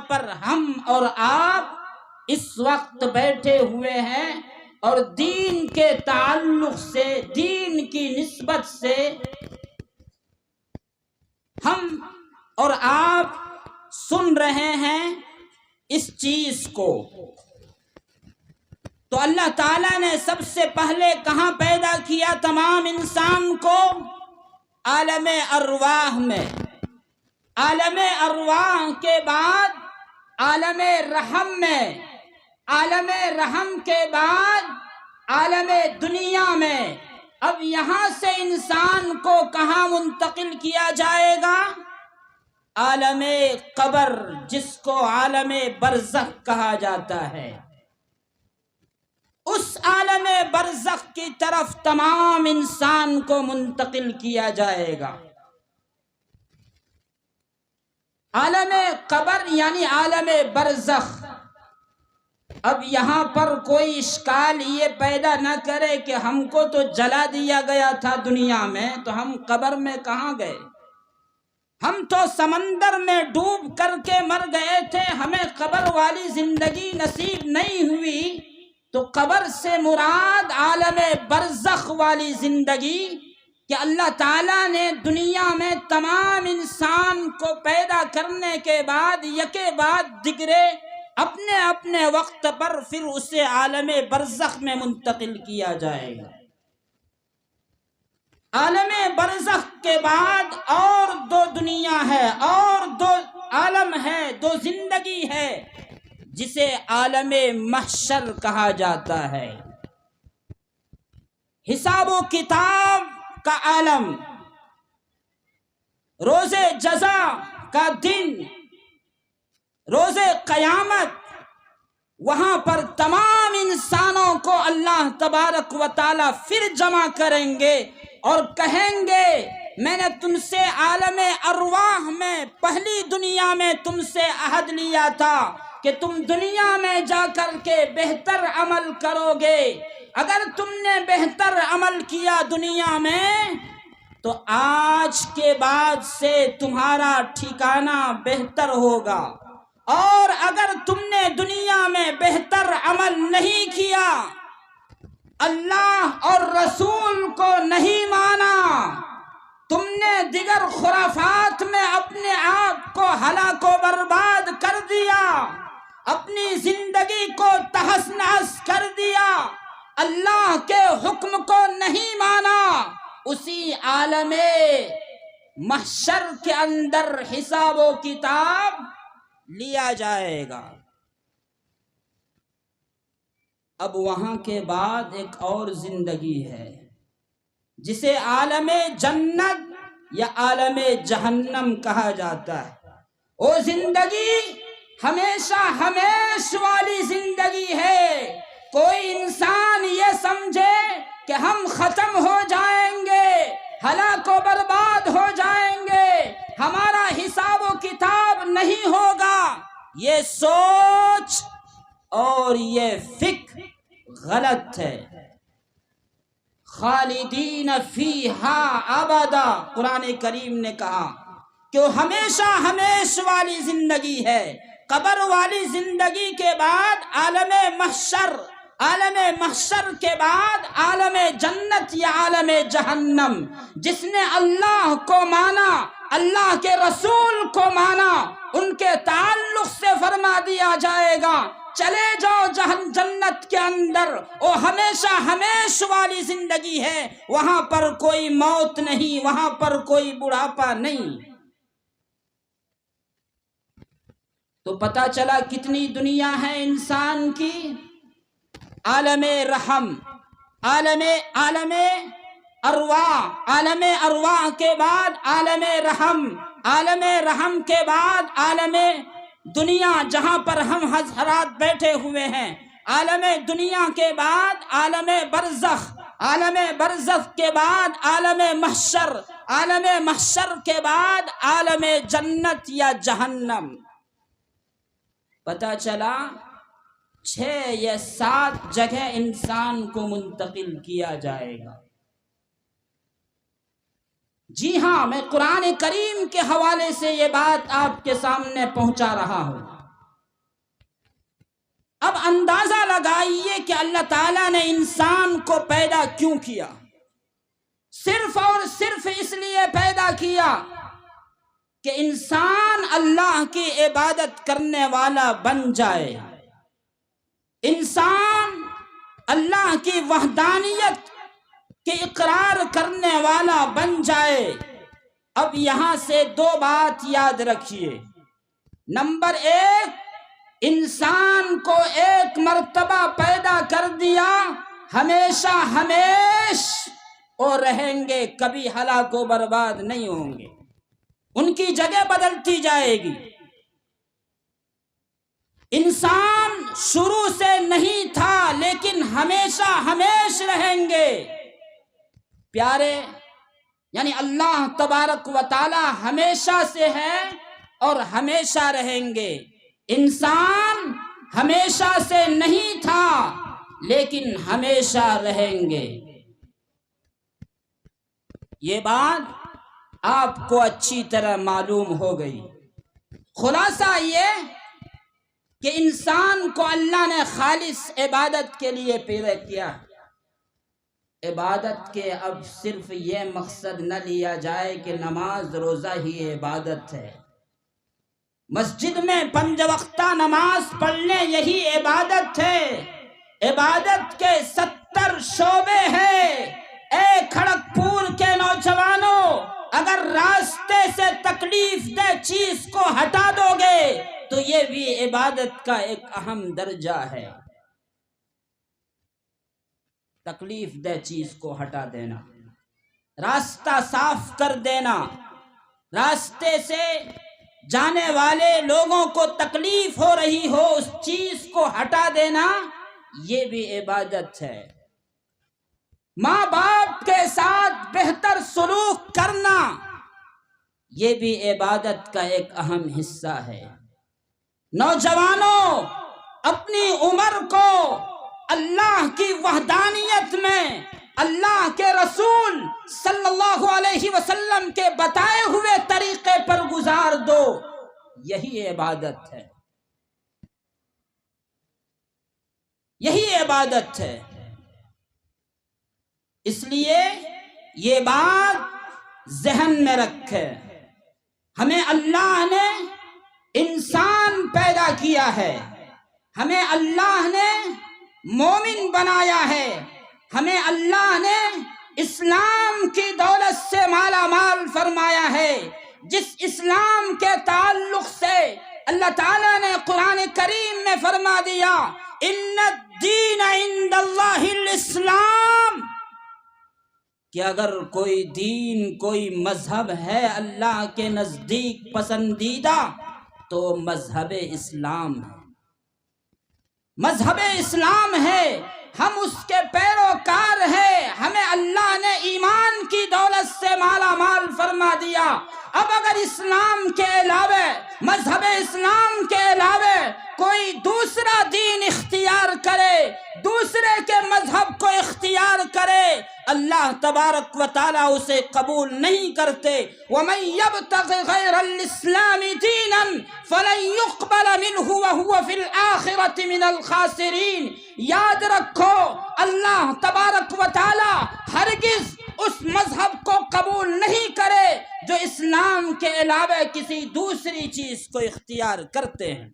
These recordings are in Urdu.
پر ہم اور آپ اس وقت بیٹھے ہوئے ہیں اور دین کے تعلق سے، دین کی نسبت سے ہم اور آپ سن رہے ہیں اس چیز کو، تو اللہ تعالیٰ نے سب سے پہلے کہاں پیدا کیا تمام انسان کو؟ عالم ارواح میں۔ عالم ارواح کے بعد عالم رحم میں، عالم رحم کے بعد عالم دنیا میں۔ اب یہاں سے انسان کو کہاں منتقل کیا جائے گا؟ عالم قبر، جس کو عالم برزخ کہا جاتا ہے، اس عالم برزخ کی طرف تمام انسان کو منتقل کیا جائے گا۔ عالم قبر یعنی عالم برزخ۔ اب یہاں پر کوئی اشکال یہ پیدا نہ کرے کہ ہم کو تو جلا دیا گیا تھا دنیا میں، تو ہم قبر میں کہاں گئے؟ ہم تو سمندر میں ڈوب کر کے مر گئے تھے، ہمیں قبر والی زندگی نصیب نہیں ہوئی۔ تو قبر سے مراد عالم برزخ والی زندگی، کہ اللہ تعالیٰ نے دنیا میں تمام انسان کو پیدا کرنے کے بعد یکے بعد دیگرے اپنے اپنے وقت پر پھر اسے عالم برزخ میں منتقل کیا جائے گا۔ عالم برزخ کے بعد اور دو دنیا ہے، اور دو عالم ہے، دو زندگی ہے، جسے عالم محشر کہا جاتا ہے۔ حساب و کتاب کا عالم، روز جزا کا دن، روز قیامت، وہاں پر تمام انسانوں کو اللہ تبارک و تعالی پھر جمع کریں گے اور کہیں گے میں نے تم سے عالم ارواح میں پہلی دنیا میں تم سے عہد لیا تھا کہ تم دنیا میں جا کر کے بہتر عمل کرو گے، اگر تم نے بہتر عمل کیا دنیا میں تو آج کے بعد سے تمہارا ٹھکانہ بہتر ہوگا، اور اگر تم نے دنیا میں بہتر عمل نہیں کیا، اللہ اور رسول کو نہیں مانا، تم نے دیگر خرافات میں اپنے آپ کو ہلاک و برباد کر دیا، اپنی زندگی کو تہس نہس کر دیا، اللہ کے حکم کو نہیں مانا، اسی عالم محشر کے اندر حساب و کتاب لیا جائے گا۔ اب وہاں کے بعد ایک اور زندگی ہے جسے عالم جنت یا عالم جہنم کہا جاتا ہے۔ وہ زندگی ہمیشہ ہمیش والی زندگی ہے۔ کوئی انسان یہ سمجھے کہ ہم ختم ہو جائیں گے، ہلاک و برباد ہو جائیں گے، ہمارا حساب و کتاب نہیں ہوگا، یہ سوچ اور یہ فکر غلط ہے۔ خالدین فیہا ابدا، قرآن کریم نے کہا کہ وہ ہمیشہ ہمیش والی زندگی ہے۔ قبر والی زندگی کے بعد عالم محشر، عالم محشر کے بعد عالم جنت یا عالم جہنم۔ جس نے اللہ کو مانا، اللہ کے رسول کو مانا، ان کے تعلق سے فرما دیا جائے گا چلے جاؤ جنت کے اندر، وہ ہمیشہ ہمیش والی زندگی ہے، وہاں پر کوئی موت نہیں، وہاں پر کوئی بڑھاپا نہیں۔ تو پتہ چلا کتنی دنیا ہے انسان کی؟ عالم رحم، عالم ارواح، عالم ارواح کے بعد عالم رحم، عالم رحم کے بعد عالم دنیا جہاں پر ہم حضرات بیٹھے ہوئے ہیں، عالم دنیا کے بعد عالم برزخ، عالم برزخ کے بعد عالم محشر، عالم محشر کے بعد عالم جنت یا جہنم۔ پتہ چلا 6 یا 7 جگہ انسان کو منتقل کیا جائے گا۔ جی ہاں، میں قرآن کریم کے حوالے سے یہ بات آپ کے سامنے پہنچا رہا ہوں۔ اب اندازہ لگائیے کہ اللہ تعالیٰ نے انسان کو پیدا کیوں کیا؟ صرف اور صرف اس لیے پیدا کیا کہ انسان اللہ کی عبادت کرنے والا بن جائے، انسان اللہ کی وحدانیت کے اقرار کرنے والا بن جائے۔ اب یہاں سے دو بات یاد رکھیے۔ نمبر ایک، انسان کو ایک مرتبہ پیدا کر دیا، ہمیشہ ہمیش اور رہیں گے، کبھی ہلاک و برباد نہیں ہوں گے، ان کی جگہ بدلتی جائے گی۔ انسان شروع سے نہیں تھا لیکن ہمیشہ ہمیش رہیں گے۔ پیارے، یعنی اللہ تبارک و تعالی ہمیشہ سے ہے اور ہمیشہ رہیں گے۔ انسان ہمیشہ سے نہیں تھا لیکن ہمیشہ رہیں گے۔ یہ بات آپ کو اچھی طرح معلوم ہو گئی۔ خلاصہ یہ کہ انسان کو اللہ نے خالص عبادت کے لیے پیدا کیا۔ عبادت کے اب صرف یہ مقصد نہ لیا جائے کہ نماز روزہ ہی عبادت ہے، مسجد میں 5 وقتہ نماز پڑھنے یہی عبادت ہے۔ عبادت کے 70 شعبے ہیں۔ اے کھڑگپور کے نوجوانوں، اگر راستے سے تکلیف دہ چیز کو ہٹا دو گے تو یہ بھی عبادت کا ایک اہم درجہ ہے۔ تکلیف دہ چیز کو ہٹا دینا، راستہ صاف کر دینا، راستے سے جانے والے لوگوں کو تکلیف ہو رہی ہو اس چیز کو ہٹا دینا، یہ بھی عبادت ہے۔ ماں باپ کے ساتھ بہتر سلوک کرنا، یہ بھی عبادت کا ایک اہم حصہ ہے۔ نوجوانوں، اپنی عمر کو اللہ کی وحدانیت میں اللہ کے رسول صلی اللہ علیہ وسلم کے بتائے ہوئے طریقے پر گزار دو، یہی عبادت ہے، یہی عبادت ہے۔ اس لیے یہ بات ذہن میں رکھے، ہمیں اللہ نے انسان پیدا کیا ہے، ہمیں اللہ نے مومن بنایا ہے، ہمیں اللہ نے اسلام کی دولت سے مالا مال فرمایا ہے، جس اسلام کے تعلق سے اللہ تعالیٰ نے قرآن کریم میں فرما دیا ان الدین عند اللہ الاسلام، کہ اگر کوئی دین، کوئی مذہب ہے اللہ کے نزدیک پسندیدہ تو مذہب اسلام ہے، مذہب اسلام ہے، ہم اس کے پیروکار ہیں، ہمیں اللہ نے ایمان کی دولت سے مالا مال فرما دیا۔ اب اگر اسلام کے علاوہ، مذہب اسلام کے علاوہ کوئی دوسرا دین اختیار کرے، دوسرے کے مذہب کو اختیار کرے، اللہ تبارک و تعالیٰ اسے قبول نہیں کرتے۔ وَمَن يَبْتَغِ غَيْرَ الْإِسْلَامِ دِينًا فَلَن يُقْبَلَ مِنْهُ وَهُوَ فِي الْآخِرَةِ مِنَ الْخَاسِرِينَ۔ یاد رکھو، اللہ تبارک و تعالیٰ ہرگز اس مذہب کو قبول نہیں کرے جو اسلام کے علاوہ کسی دوسری چیز کو اختیار کرتے ہیں۔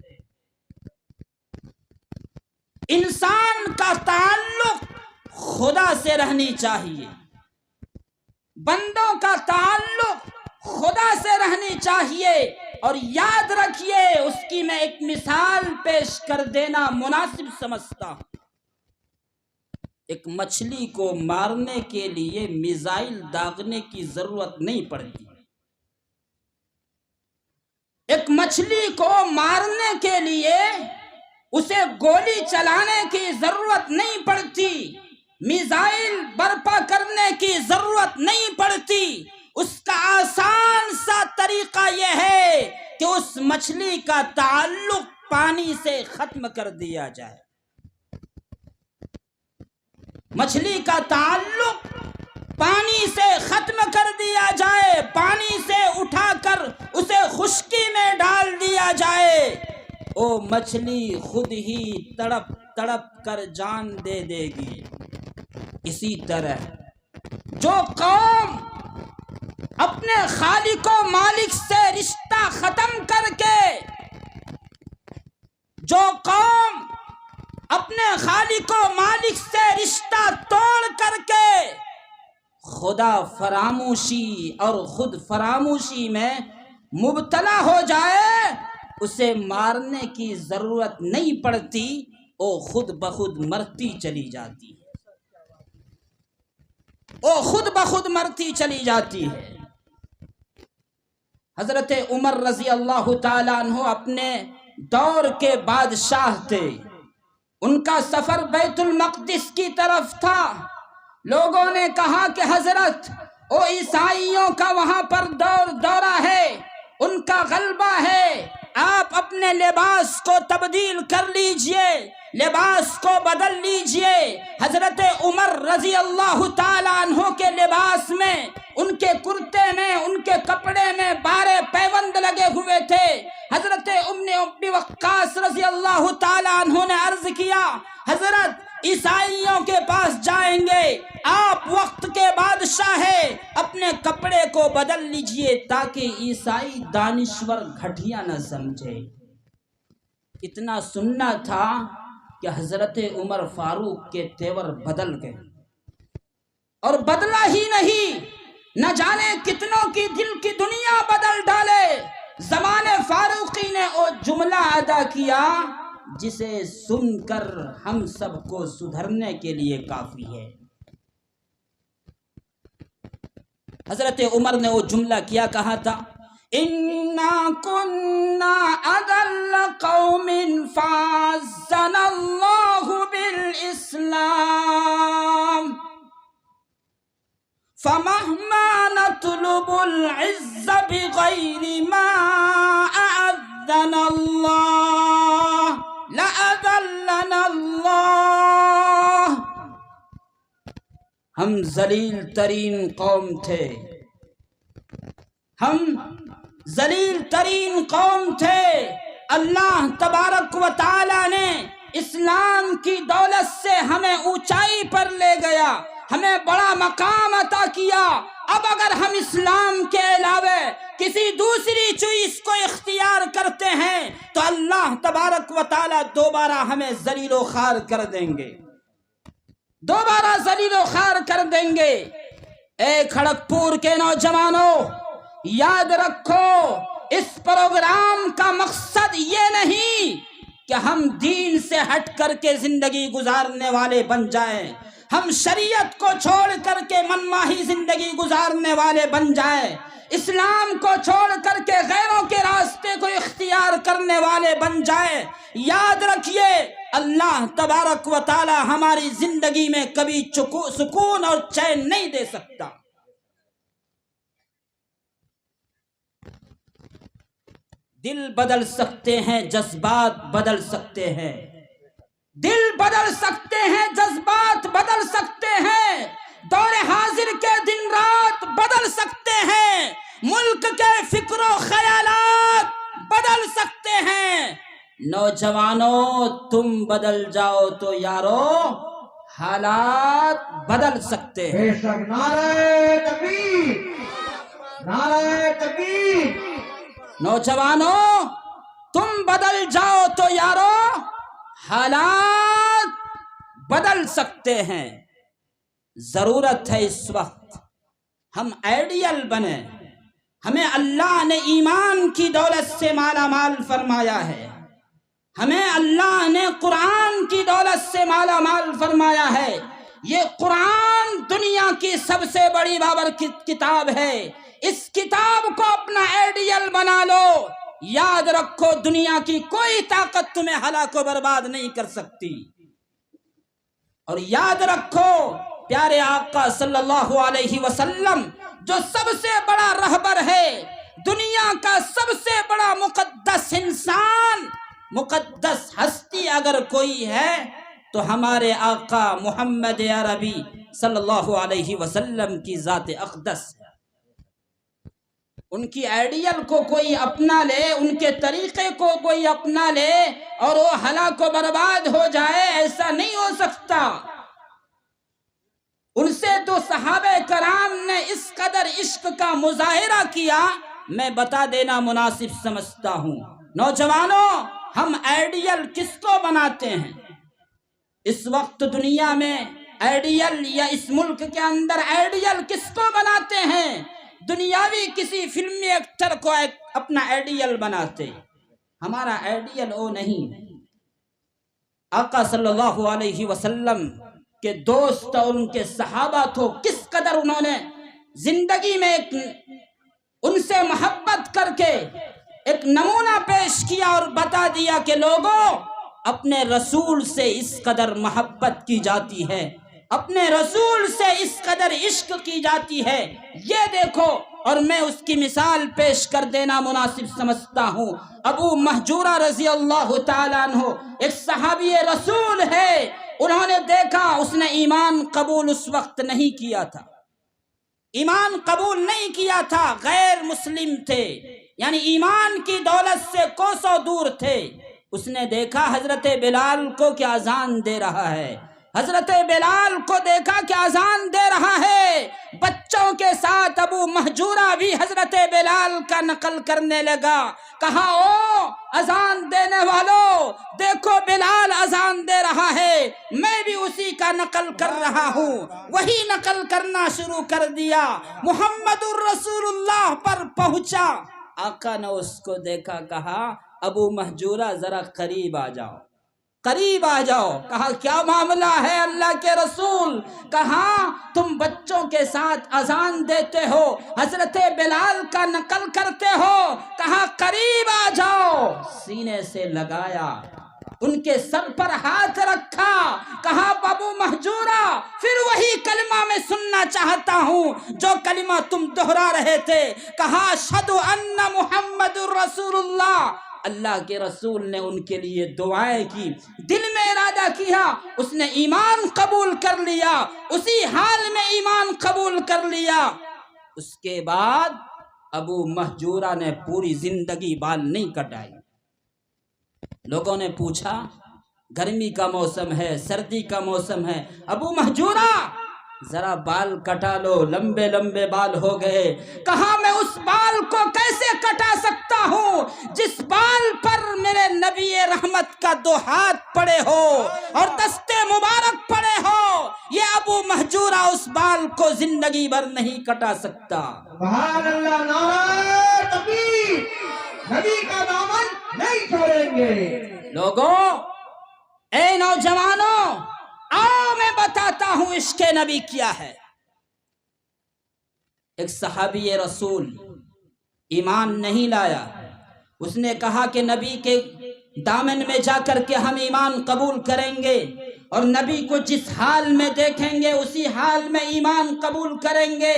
انسان کا تعلق خدا سے رہنی چاہیے، بندوں کا تعلق خدا سے رہنی چاہیے۔ اور یاد رکھیے، اس کی میں ایک مثال پیش کر دینا مناسب سمجھتا ہوں۔ ایک مچھلی کو مارنے کے لیے میزائل داغنے کی ضرورت نہیں پڑتی، ایک مچھلی کو مارنے کے لیے اسے گولی چلانے کی ضرورت نہیں پڑتی، میزائل برپا کرنے کی ضرورت نہیں پڑتی۔ اس کا آسان سا طریقہ یہ ہے کہ اس مچھلی کا تعلق پانی سے ختم کر دیا جائے، مچھلی کا تعلق پانی سے ختم کر دیا جائے، پانی سے اٹھا کر اسے خشکی میں ڈال دیا جائے۔ او مچھلی خود ہی تڑپ تڑپ کر جان دے دے گی۔ اسی طرح جو قوم اپنے خالق و مالک سے رشتہ ختم کر کے، جو قوم اپنے خالق و مالک سے رشتہ توڑ کر کے خدا فراموشی اور خود فراموشی میں مبتلا ہو جائے، اسے مارنے کی ضرورت نہیں پڑتی، وہ خود بخود مرتی چلی جاتی ہے، وہ خود بخود مرتی چلی جاتی ہے۔ حضرت عمر رضی اللہ تعالیٰ عنہ اپنے دور کے بادشاہ تھے، ان کا سفر بیت المقدس کی طرف تھا۔ لوگوں نے کہا کہ حضرت وہ عیسائیوں کا وہاں پر دورہ ہے، ان کا غلبہ ہے، آپ اپنے لباس کو تبدیل کر لیجئے، لباس کو بدل لیجئے۔ حضرت عمر رضی اللہ تعالیٰ عنہ کے لباس میں، ان کے کرتے میں، ان کے کپڑے میں 12 پیوند لگے ہوئے تھے۔ حضرت ابن وقاص رضی اللہ تعالیٰ عنہ نے عرض کیا، حضرت عیسائیوں کے پاس جائیں گے، آپ وقت کے بادشاہ ہیں، اپنے کپڑے کو بدل لیجئے تاکہ عیسائی دانشور گھٹیا نہ سمجھے۔ اتنا سننا تھا کہ حضرت عمر فاروق کے تیور بدل گئے، اور بدلا ہی نہیں، نہ جانے کتنوں کی دل کی دنیا بدل ڈالے۔ زمان فاروقی نے وہ جملہ ادا کیا جسے سن کر ہم سب کو سدھرنے کے لیے کافی ہے۔ حضرت عمر نے وہ جملہ کیا کہا تھا، اِنَّا كُنَّا أَذَلَّ قَوْمٍ فَعَزَّنَا اللَّهُ بِالْإِسْلَامِ فَمَهْمَا نَطْلُبُ الْعِزَّ بِغَيْرِ مَا أَعَزَّنَا اللَّهُ لَأَذَلَّنَا اللَّهُ۔ ہم ذلیل ترین قوم تھے، ہم ذلیل ترین قوم تھے، اللہ تبارک و تعالی نے اسلام کی دولت سے ہمیں اونچائی پر لے گیا، ہمیں بڑا مقام عطا کیا۔ اب اگر ہم اسلام کے علاوہ کسی دوسری چیز کو اختیار کرتے ہیں تو اللہ تبارک و تعالی دوبارہ ہمیں ذلیل و خوار کر دیں گے، دوبارہ ذلیل و خوار کر دیں گے۔ اے کھڑگپور کے نوجوانوں، یاد رکھو، اس پروگرام کا مقصد یہ نہیں کہ ہم دین سے ہٹ کر کے زندگی گزارنے والے بن جائیں، ہم شریعت کو چھوڑ کر کے منماہی زندگی گزارنے والے بن جائیں، اسلام کو چھوڑ کر کے غیروں کے راستے کو اختیار کرنے والے بن جائیں۔ یاد رکھیے، اللہ تبارک و تعالی ہماری زندگی میں کبھی سکون اور چین نہیں دے سکتا۔ دل بدل سکتے ہیں، جذبات بدل سکتے ہیں، دل بدل سکتے ہیں، جذبات بدل سکتے ہیں، دور حاضر کے دن رات بدل سکتے ہیں، ملک کے فکر و خیالات بدل سکتے ہیں۔ نوجوانوں، تم بدل جاؤ تو یارو حالات بدل سکتے ہیں۔ بے شک، نعرہ تکبیر، نعرہ تکبیر۔ نوجوانوں، تم بدل جاؤ تو یارو حالات بدل سکتے ہیں۔ ضرورت ہے اس وقت ہم آئیڈیل بنے، ہمیں اللہ نے ایمان کی دولت سے مالا مال فرمایا ہے، ہمیں اللہ نے قرآن کی دولت سے مالا مال فرمایا ہے۔ یہ قرآن دنیا کی سب سے بڑی بابرکت کتاب ہے، اس کتاب کو اپنا آئیڈیل بنا لو۔ یاد رکھو، دنیا کی کوئی طاقت تمہیں ہلاک و برباد نہیں کر سکتی۔ اور یاد رکھو، پیارے آقا صلی اللہ علیہ وسلم جو سب سے بڑا رہبر ہے، دنیا کا سب سے بڑا مقدس انسان، مقدس ہستی اگر کوئی ہے تو ہمارے آقا محمد عربی صلی اللہ علیہ وسلم کی ذات اقدس ہے۔ ان کی آئیڈیل کو کوئی اپنا لے، ان کے طریقے کو کوئی اپنا لے اور وہ ہلاک و برباد ہو جائے، ایسا نہیں ہو سکتا۔ ان سے تو صحابہ کرام نے اس قدر عشق کا مظاہرہ کیا، میں بتا دینا مناسب سمجھتا ہوں۔ نوجوانوں، ہم آئیڈیل کس کو بناتے ہیں؟ اس وقت دنیا میں آئیڈیل یا اس ملک کے اندر آئیڈیل کس کو بناتے ہیں؟ دنیاوی کسی فلمی ایکٹر کو اپنا آئیڈیل بناتے۔ ہمارا آئیڈیل وہ نہیں۔ آقا صلی اللہ علیہ وسلم کے دوست اور ان کے صحابہ تو کس قدر انہوں نے زندگی میں ان سے محبت کر کے ایک نمونہ پیش کیا اور بتا دیا کہ لوگوں، اپنے رسول سے اس قدر محبت کی جاتی ہے، اپنے رسول سے اس قدر عشق کی جاتی ہے، یہ دیکھو۔ اور میں اس کی مثال پیش کر دینا مناسب سمجھتا ہوں۔ ابو محجورہ رضی اللہ تعالیٰ عنہ ایک صحابی رسول ہے، انہوں نے دیکھا، اس نے ایمان قبول اس وقت نہیں کیا تھا، ایمان قبول نہیں کیا تھا، غیر مسلم تھے، یعنی ایمان کی دولت سے کوسوں دور تھے۔ اس نے دیکھا حضرت بلال کو کہ اذان دے رہا ہے، حضرت بلال کو دیکھا کہ اذان دے رہا ہے، بچوں کے ساتھ ابو محجورہ بھی حضرت بلال کا نقل کرنے لگا، کہا او اذان دینے والوں، دیکھو بلال اذان دے رہا ہے، میں بھی اسی کا نقل کر رہا ہوں۔ وہی نقل کرنا شروع کر دیا، محمد الرسول اللہ پر پہنچا۔ آقا نے اس کو دیکھا، کہا ابو محجورہ ذرا قریب آ جاؤ، قریب آ جاؤ۔ کہا کیا معاملہ ہے اللہ کے رسول؟ کہا تم بچوں کے ساتھ اذان دیتے ہو، حضرت بلال کا نقل کرتے ہو۔ کہا قریب آ جاؤ، سینے سے لگایا، ان کے سر پر ہاتھ رکھا، کہا ابو محجورہ پھر وہی کلمہ میں سننا چاہتا ہوں جو کلمہ تم دہرا رہے تھے۔ کہا اشہد ان محمد الرسول اللہ۔ اللہ کے رسول نے ان کے لیے دعائیں کی، دل میں ارادہ کیا، اس نے ایمان قبول کر لیا، اسی حال میں ایمان قبول کر لیا۔ اس کے بعد ابو محجورہ نے پوری زندگی بال نہیں کٹائی۔ لوگوں نے پوچھا گرمی کا موسم ہے، سردی کا موسم ہے، ابو محجورہ ذرا بال کٹا لو، لمبے لمبے بال ہو گئے۔ کہا میں اس بال کو کیسے کٹا سکتا ہوں جس بال پر میرے نبی رحمت کا 2 ہاتھ پڑے ہو اور دستے مبارک پڑے ہو، یہ ابو محجورہ اس بال کو زندگی بھر نہیں کٹا سکتا۔ سبحان اللہ، نعرہ تکبیر، نبی کا دامن نہیں چھوڑیں گے۔ لوگوں، اے نوجوانوں، آؤ میں بتاتا ہوں عشق نبی کیا ہے۔ ایک صحابی رسول ایمان نہیں لایا، اس نے کہا کہ نبی کے دامن میں جا کر کے ہم ایمان قبول کریں گے اور نبی کو جس حال میں دیکھیں گے اسی حال میں ایمان قبول کریں گے۔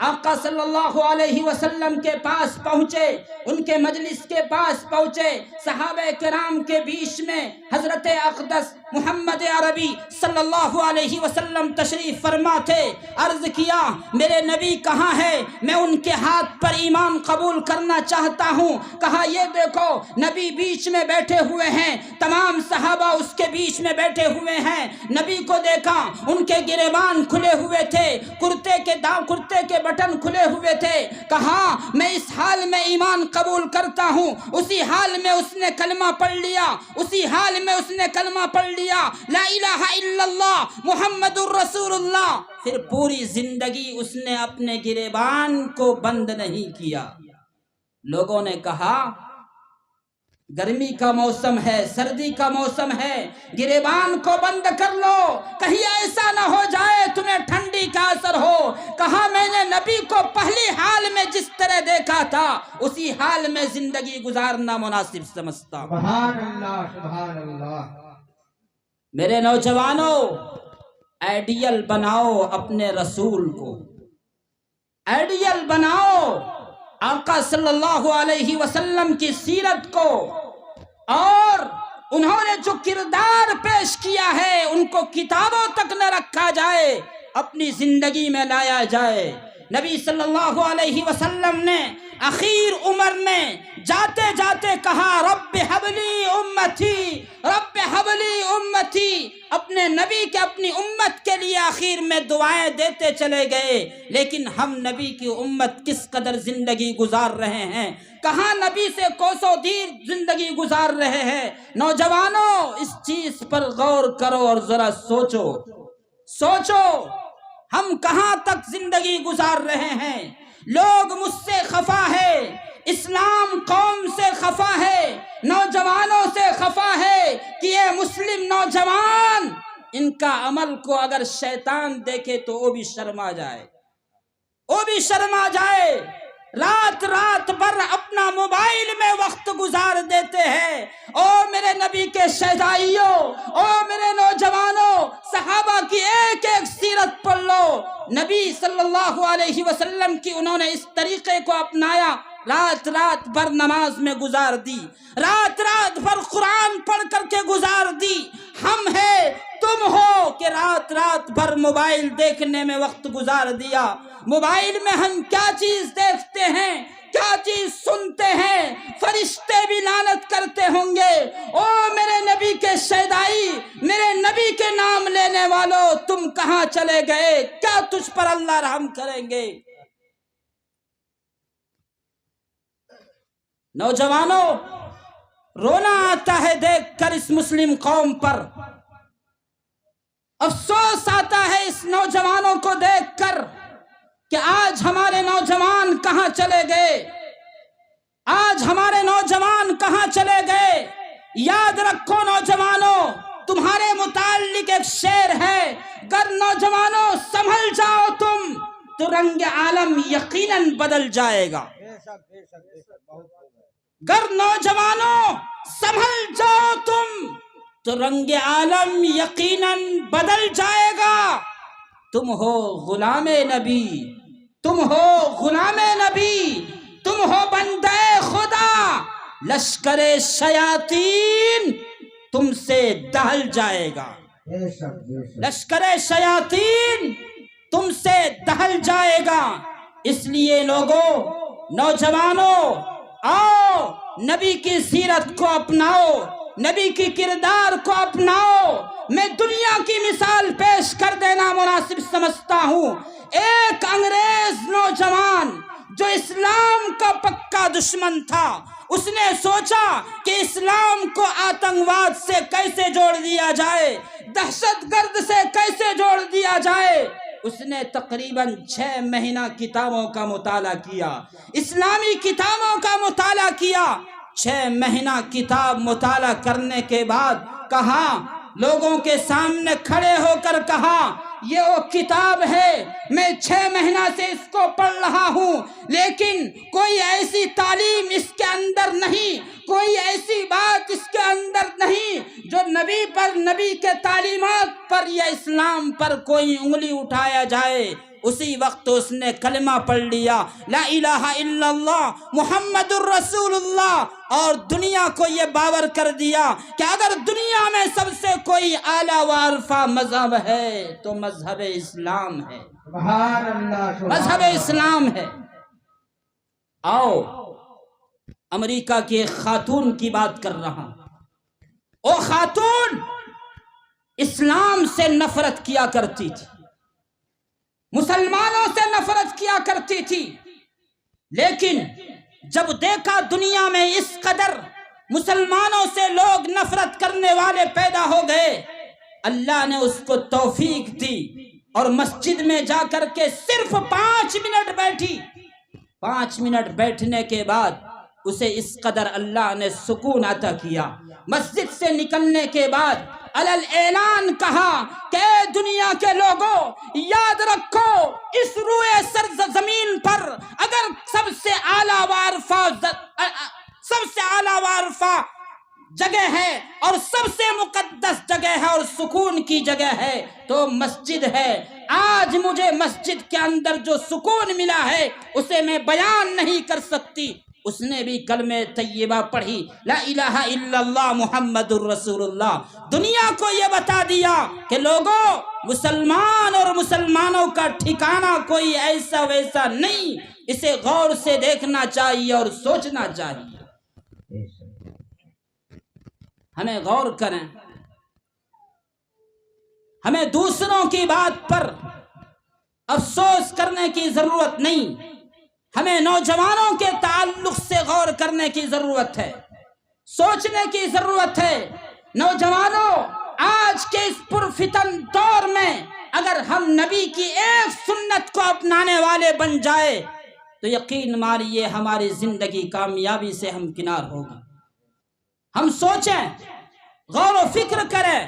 آقا صلی اللہ علیہ وسلم کے پاس پہنچے، ان کے مجلس کے پاس پہنچے، صحابہ کرام کے بیچ میں حضرت اقدس محمد عربی صلی اللہ علیہ وسلم تشریف فرما تھے۔ عرض کیا میرے نبی کہاں ہے، میں ان کے ہاتھ پر ایمان قبول کرنا چاہتا ہوں۔ کہا یہ دیکھو نبی بیچ میں بیٹھے ہوئے ہیں، تمام صحابہ اس کے بیچ میں بیٹھے ہوئے ہیں۔ نبی کو دیکھا، ان کے گریبان کھلے ہوئے تھے، کرتے کے بٹن کھلے ہوئے تھے۔ کہا میں اس حال میں ایمان قبول کرتا ہوں، اسی حال میں اس نے کلمہ پڑھ لیا، اسی حال میں اس نے کلمہ پڑھ لیا، لا الہ الا اللہ محمد الرسول اللہ۔ پھر پوری زندگی اس نے اپنے گریبان کو بند نہیں کیا۔ لوگوں نے کہا گرمی کا موسم ہے، سردی کا موسم ہے، گریبان کو بند کر لو، کہیں ایسا نہ ہو جائے تمہیں ٹھنڈی کا اثر ہو۔ کہا میں نے نبی کو پہلی حال میں جس طرح دیکھا تھا اسی حال میں زندگی گزارنا مناسب سمجھتا ہوں۔ سبحان اللہ، سبحان اللہ۔ میرے نوجوانوں، آئیڈیل بناؤ اپنے رسول کو، آئیڈیل بناؤ آقا صلی اللہ علیہ وسلم کی سیرت کو، اور انہوں نے جو کردار پیش کیا ہے ان کو کتابوں تک نہ رکھا جائے، اپنی زندگی میں لایا جائے۔ نبی صلی اللہ علیہ وسلم نے اخیر عمر میں جاتے جاتے کہا رب حبلی امتی، رب حبلی امتی، اپنے نبی کے اپنی امت کے لیے آخر میں دعائیں دیتے چلے گئے۔ لیکن ہم نبی کی امت کس قدر زندگی گزار رہے ہیں، کہاں نبی سے کوسوں دور زندگی گزار رہے ہیں۔ نوجوانوں اس چیز پر غور کرو اور ذرا سوچو، سوچو ہم کہاں تک زندگی گزار رہے ہیں۔ لوگ مجھ سے خفا ہے، اسلام قوم سے خفا ہے، نوجوانوں سے خفا ہے کہ یہ مسلم نوجوان ان کا عمل کو اگر شیطان دیکھے تو وہ بھی شرما جائے، وہ بھی شرما جائے۔ رات رات بھر اپنا موبائل میں وقت گزار دیتے ہیں۔ او میرے نبی کے شہدائیوں، او میرے نوجوانوں، صحابہ کی ایک ایک سیرت پڑھ لو۔ نبی صلی اللہ علیہ وسلم کی انہوں نے اس طریقے کو اپنایا، رات رات بھر نماز میں گزار دی، رات رات بھر قرآن پڑھ کر کے گزار دی۔ ہم ہیں تم ہو کہ رات رات بھر موبائل دیکھنے میں وقت گزار دیا۔ موبائل میں ہم کیا چیز دیکھتے ہیں، کیا چیز سنتے ہیں، فرشتے بھی لعنت کرتے ہوں گے۔ او میرے نبی کے شہدائی، میرے نبی کے نام لینے والوں، تم کہاں چلے گئے؟ کیا تجھ پر اللہ رحم کریں گے؟ نوجوانوں رونا آتا ہے دیکھ کر اس مسلم قوم پر، افسوس آتا ہے اس نوجوانوں کو دیکھ کر کہ آج ہمارے نوجوان کہاں چلے گئے، آج ہمارے نوجوان کہاں چلے گئے۔ یاد رکھو نوجوانوں، تمہارے متعلق ایک شعر ہے، گر نوجوانوں سنبھل جاؤ تم تو رنگ عالم یقیناً بدل جائے گا۔ گر نوجوانوں سنبھل جاؤ تم تو رنگ عالم یقیناً بدل جائے گا۔ تم ہو غلام نبی، تم ہو غلام نبی، تم ہو بندے خدا، لشکر شیاطین تم سے دہل جائے گا، لشکر شیاطین تم سے دہل جائے گا۔ اس لیے لوگوں، نوجوانوں، آؤ نبی کی سیرت کو اپناؤ، نبی کی کردار کو اپناؤ۔ میں دنیا کی مثال پیش کر دینا مناسب سمجھتا ہوں۔ ایک انگریز نوجوان جو اسلام کا پکا دشمن تھا، اس نے سوچا کہ اسلام کو آتنکواد سے کیسے جوڑ دیا جائے، دہشت گرد سے کیسے جوڑ دیا جائے۔ اس نے تقریباً 6 مہینہ کتابوں کا مطالعہ کیا، اسلامی کتابوں کا مطالعہ کیا۔ 6 مہینہ کتاب مطالعہ کرنے کے بعد کہا، لوگوں کے سامنے کھڑے ہو کر کہا، یہ وہ کتاب ہے، میں 6 مہینہ سے اس کو پڑھ رہا ہوں، لیکن کوئی ایسی تعلیم اس کے اندر نہیں، کوئی ایسی بات اس کے اندر نہیں جو نبی پر، نبی کے تعلیمات پر یا اسلام پر کوئی انگلی اٹھایا جائے۔ اسی وقت اس نے کلمہ پڑھ لیا، لا الہ الا اللہ محمد الرسول اللہ، اور دنیا کو یہ باور کر دیا کہ اگر دنیا میں سب سے کوئی اعلیٰ و عرفہ مذہب ہے تو مذہب اسلام ہے، سبحان اللہ، مذہب اسلام ہے۔ آؤ امریکہ کی ایک خاتون کی بات کر رہا ہوں۔ وہ خاتون اسلام سے نفرت کیا کرتی تھی، مسلمانوں سے نفرت کیا کرتی تھی، لیکن جب دیکھا دنیا میں اس قدر مسلمانوں سے لوگ نفرت کرنے والے پیدا ہو گئے، اللہ نے اس کو توفیق دی اور مسجد میں جا کر کے صرف 5 منٹ بیٹھی۔ 5 منٹ بیٹھنے کے بعد اسے اس قدر اللہ نے سکون عطا کیا۔ مسجد سے نکلنے کے بعد علل اعلان کہا کہ اے دنیا کے لوگوں، یاد رکھو اس روئے سرزمین پر اگر سب سے اعلیٰ و عرفہ جگہ ہے اور سب سے مقدس جگہ ہے اور سکون کی جگہ ہے تو مسجد ہے۔ آج مجھے مسجد کے اندر جو سکون ملا ہے اسے میں بیان نہیں کر سکتی۔ اس نے بھی کلمہ طیبہ پڑھی، لا الہ الا اللہ محمد الرسول اللہ۔ دنیا کو یہ بتا دیا کہ لوگوں، مسلمان اور مسلمانوں کا ٹھکانہ کوئی ایسا ویسا نہیں، اسے غور سے دیکھنا چاہیے اور سوچنا چاہیے۔ ہمیں غور کریں، ہمیں دوسروں کی بات پر افسوس کرنے کی ضرورت نہیں، ہمیں نوجوانوں کے تعلق سے غور کرنے کی ضرورت ہے، سوچنے کی ضرورت ہے۔ نوجوانوں، آج کے اس پرفتن دور میں اگر ہم نبی کی ایک سنت کو اپنانے والے بن جائے تو یقین مانیے ہماری زندگی کامیابی سے ہمکنار ہوگی۔ ہم سوچیں، غور و فکر کریں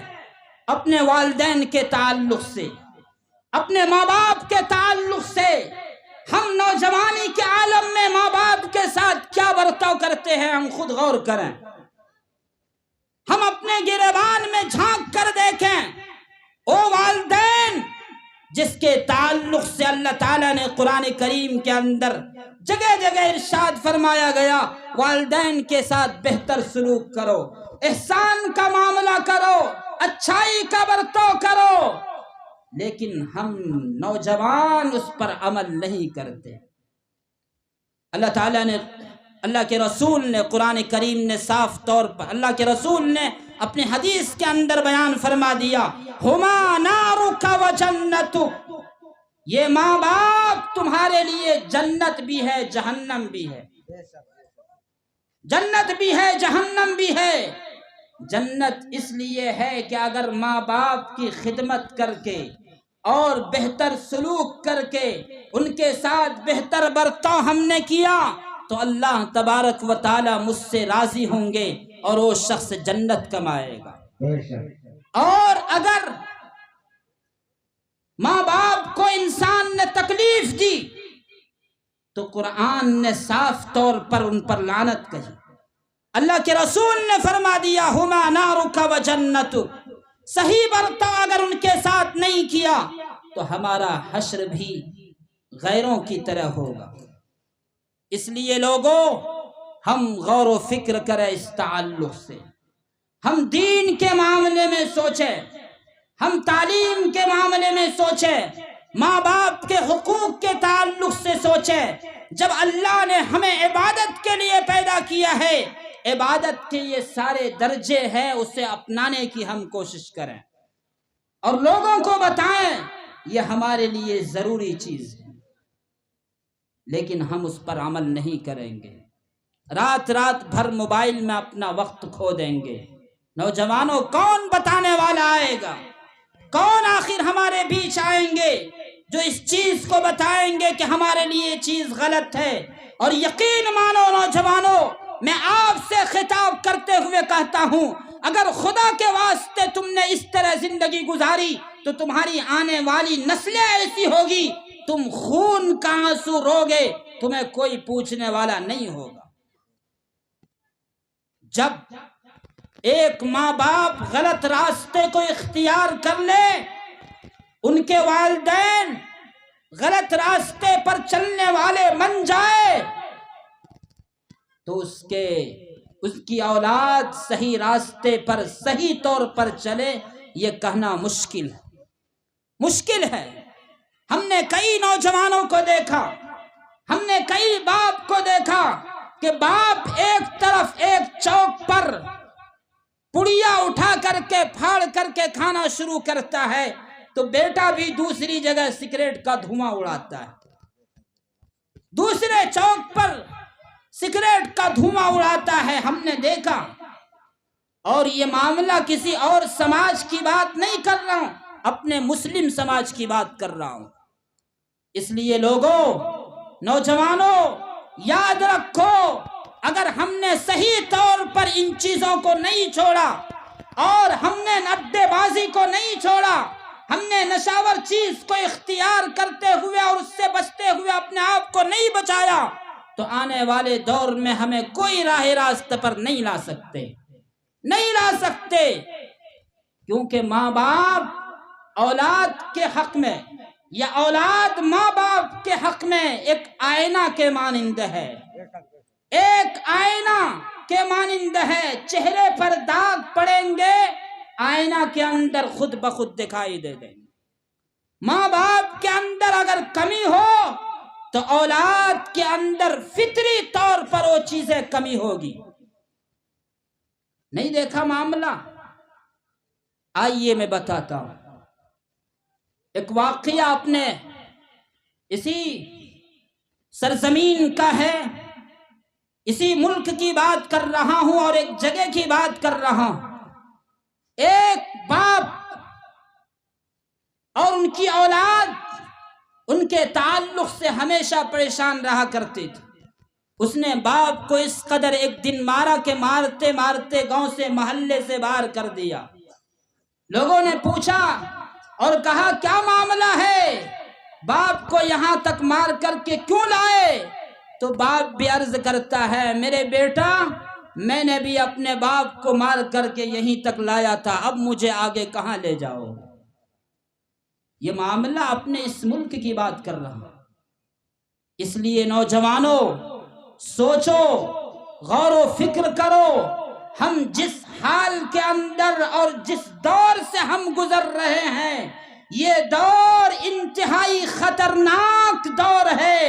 اپنے والدین کے تعلق سے، اپنے ماں باپ کے تعلق سے۔ ہم نوجوانی کے عالم میں ماں باپ کے ساتھ کیا برتاؤ کرتے ہیں، ہم خود غور کریں۔ ہم اپنے گریبان میں جھانک کر دیکھیں۔ او والدین جس کے تعلق سے اللہ تعالیٰ نے قرآن کریم کے اندر جگہ جگہ ارشاد فرمایا گیا، والدین کے ساتھ بہتر سلوک کرو، احسان کا معاملہ کرو، اچھائی کا برتاؤ کرو، لیکن ہم نوجوان اس پر عمل نہیں کرتے۔ اللہ تعالیٰ نے، اللہ کے رسول نے، قرآن کریم نے صاف طور پر، اللہ کے رسول نے اپنی حدیث کے اندر بیان فرما دیا، ہما نارک و جنتک، یہ ماں باپ تمہارے لیے جنت بھی ہے جہنم بھی ہے، جنت بھی ہے جہنم بھی ہے۔ جنت اس لیے ہے کہ اگر ماں باپ کی خدمت کر کے اور بہتر سلوک کر کے ان کے ساتھ بہتر برتاؤ ہم نے کیا تو اللہ تبارک و تعالی مجھ سے راضی ہوں گے اور وہ شخص جنت کمائے گا۔ اور اگر ماں باپ کو انسان نے تکلیف دی تو قرآن نے صاف طور پر ان پر لعنت کہی۔ اللہ کے رسول نے فرما دیا، ہما نارک و جنتک، صحیح برتاؤ اگر ان کے ساتھ نہیں کیا تو ہمارا حشر بھی غیروں کی طرح ہوگا۔ اس لیے لوگوں، ہم غور و فکر کریں اس تعلق سے، ہم دین کے معاملے میں سوچیں، ہم تعلیم کے معاملے میں سوچیں، ماں باپ کے حقوق کے تعلق سے سوچیں۔ جب اللہ نے ہمیں عبادت کے لیے پیدا کیا ہے، عبادت کے یہ سارے درجے ہیں، اسے اپنانے کی ہم کوشش کریں اور لوگوں کو بتائیں یہ ہمارے لیے ضروری چیز ہے، لیکن ہم اس پر عمل نہیں کریں گے، رات رات بھر موبائل میں اپنا وقت کھو دیں گے۔ نوجوانوں، کون بتانے والا آئے گا؟ کون آخر ہمارے بیچ آئیں گے جو اس چیز کو بتائیں گے کہ ہمارے لیے یہ چیز غلط ہے؟ اور یقین مانو نوجوانوں، میں آپ سے خطاب کرتے ہوئے کہتا ہوں، اگر خدا کے واسطے تم نے اس طرح زندگی گزاری تو تمہاری آنے والی نسلیں ایسی ہوگی، تم خون کا آنسو روگے، تمہیں کوئی پوچھنے والا نہیں ہوگا۔ جب ایک ماں باپ غلط راستے کو اختیار کر لے، ان کے والدین غلط راستے پر چلنے والے بن جائے تو اس کی اولاد صحیح راستے پر صحیح طور پر چلے، یہ کہنا مشکل ہے۔ ہم نے کئی نوجوانوں کو دیکھا، ہم نے کئی باپ کو دیکھا کہ باپ ایک طرف ایک چوک پر پڑیا اٹھا کر کے پھاڑ کر کے کھانا شروع کرتا ہے تو بیٹا بھی دوسری جگہ سگریٹ کا دھواں اڑاتا ہے، دوسرے چوک پر سگریٹ کا دھواں اڑاتا ہے، ہم نے دیکھا۔ اور یہ معاملہ کسی اور سماج کی بات نہیں کر رہا ہوں، اپنے مسلم سماج کی بات کر رہا ہوں۔ اس لیے لوگوں، نوجوانوں، یاد رکھو، اگر ہم نے صحیح طور پر ان چیزوں کو نہیں چھوڑا اور ہم نے اڈے بازی کو نہیں چھوڑا، ہم نے نشاور چیز کو اختیار کرتے ہوئے اور اس سے بچتے ہوئے اپنے آپ کو نہیں بچایا تو آنے والے دور میں ہمیں کوئی راہ راست پر نہیں لا سکتے، کیونکہ ماں باپ اولاد کے حق میں یا اولاد ماں باپ کے حق میں ایک آئینہ کے مانند ہے، ایک آئینہ کے مانند ہے۔ چہرے پر داغ پڑیں گے، آئینہ کے اندر خود بخود دکھائی دے دیں گے۔ ماں باپ کے اندر اگر کمی ہو تو اولاد کے اندر فطری طور پر وہ چیزیں کمی ہوگی۔ نہیں دیکھا معاملہ؟ آئیے میں بتاتا ہوں۔ ایک واقعہ اپنے اسی سرزمین کا ہے، اسی ملک کی بات کر رہا ہوں اور ایک جگہ کی بات کر رہا ہوں۔ ایک باپ اور ان کی اولاد ان کے تعلق سے ہمیشہ پریشان رہا کرتے تھے۔ اس نے باپ کو اس قدر ایک دن مارا کہ مارتے مارتے گاؤں سے محلے سے باہر کر دیا۔ لوگوں نے پوچھا اور کہا کیا معاملہ ہے، باپ کو یہاں تک مار کر کے کیوں لائے؟ تو باپ بھی عرض کرتا ہے میرے بیٹا میں نے بھی اپنے باپ کو مار کر کے یہیں تک لایا تھا، اب مجھے آگے کہاں لے جاؤ۔ یہ معاملہ اپنے اس ملک کی بات کر رہا ہوں۔ اس لیے نوجوانوں سوچو، غور و فکر کرو، ہم جس حال کے اندر اور جس دور سے ہم گزر رہے ہیں یہ دور انتہائی خطرناک دور ہے۔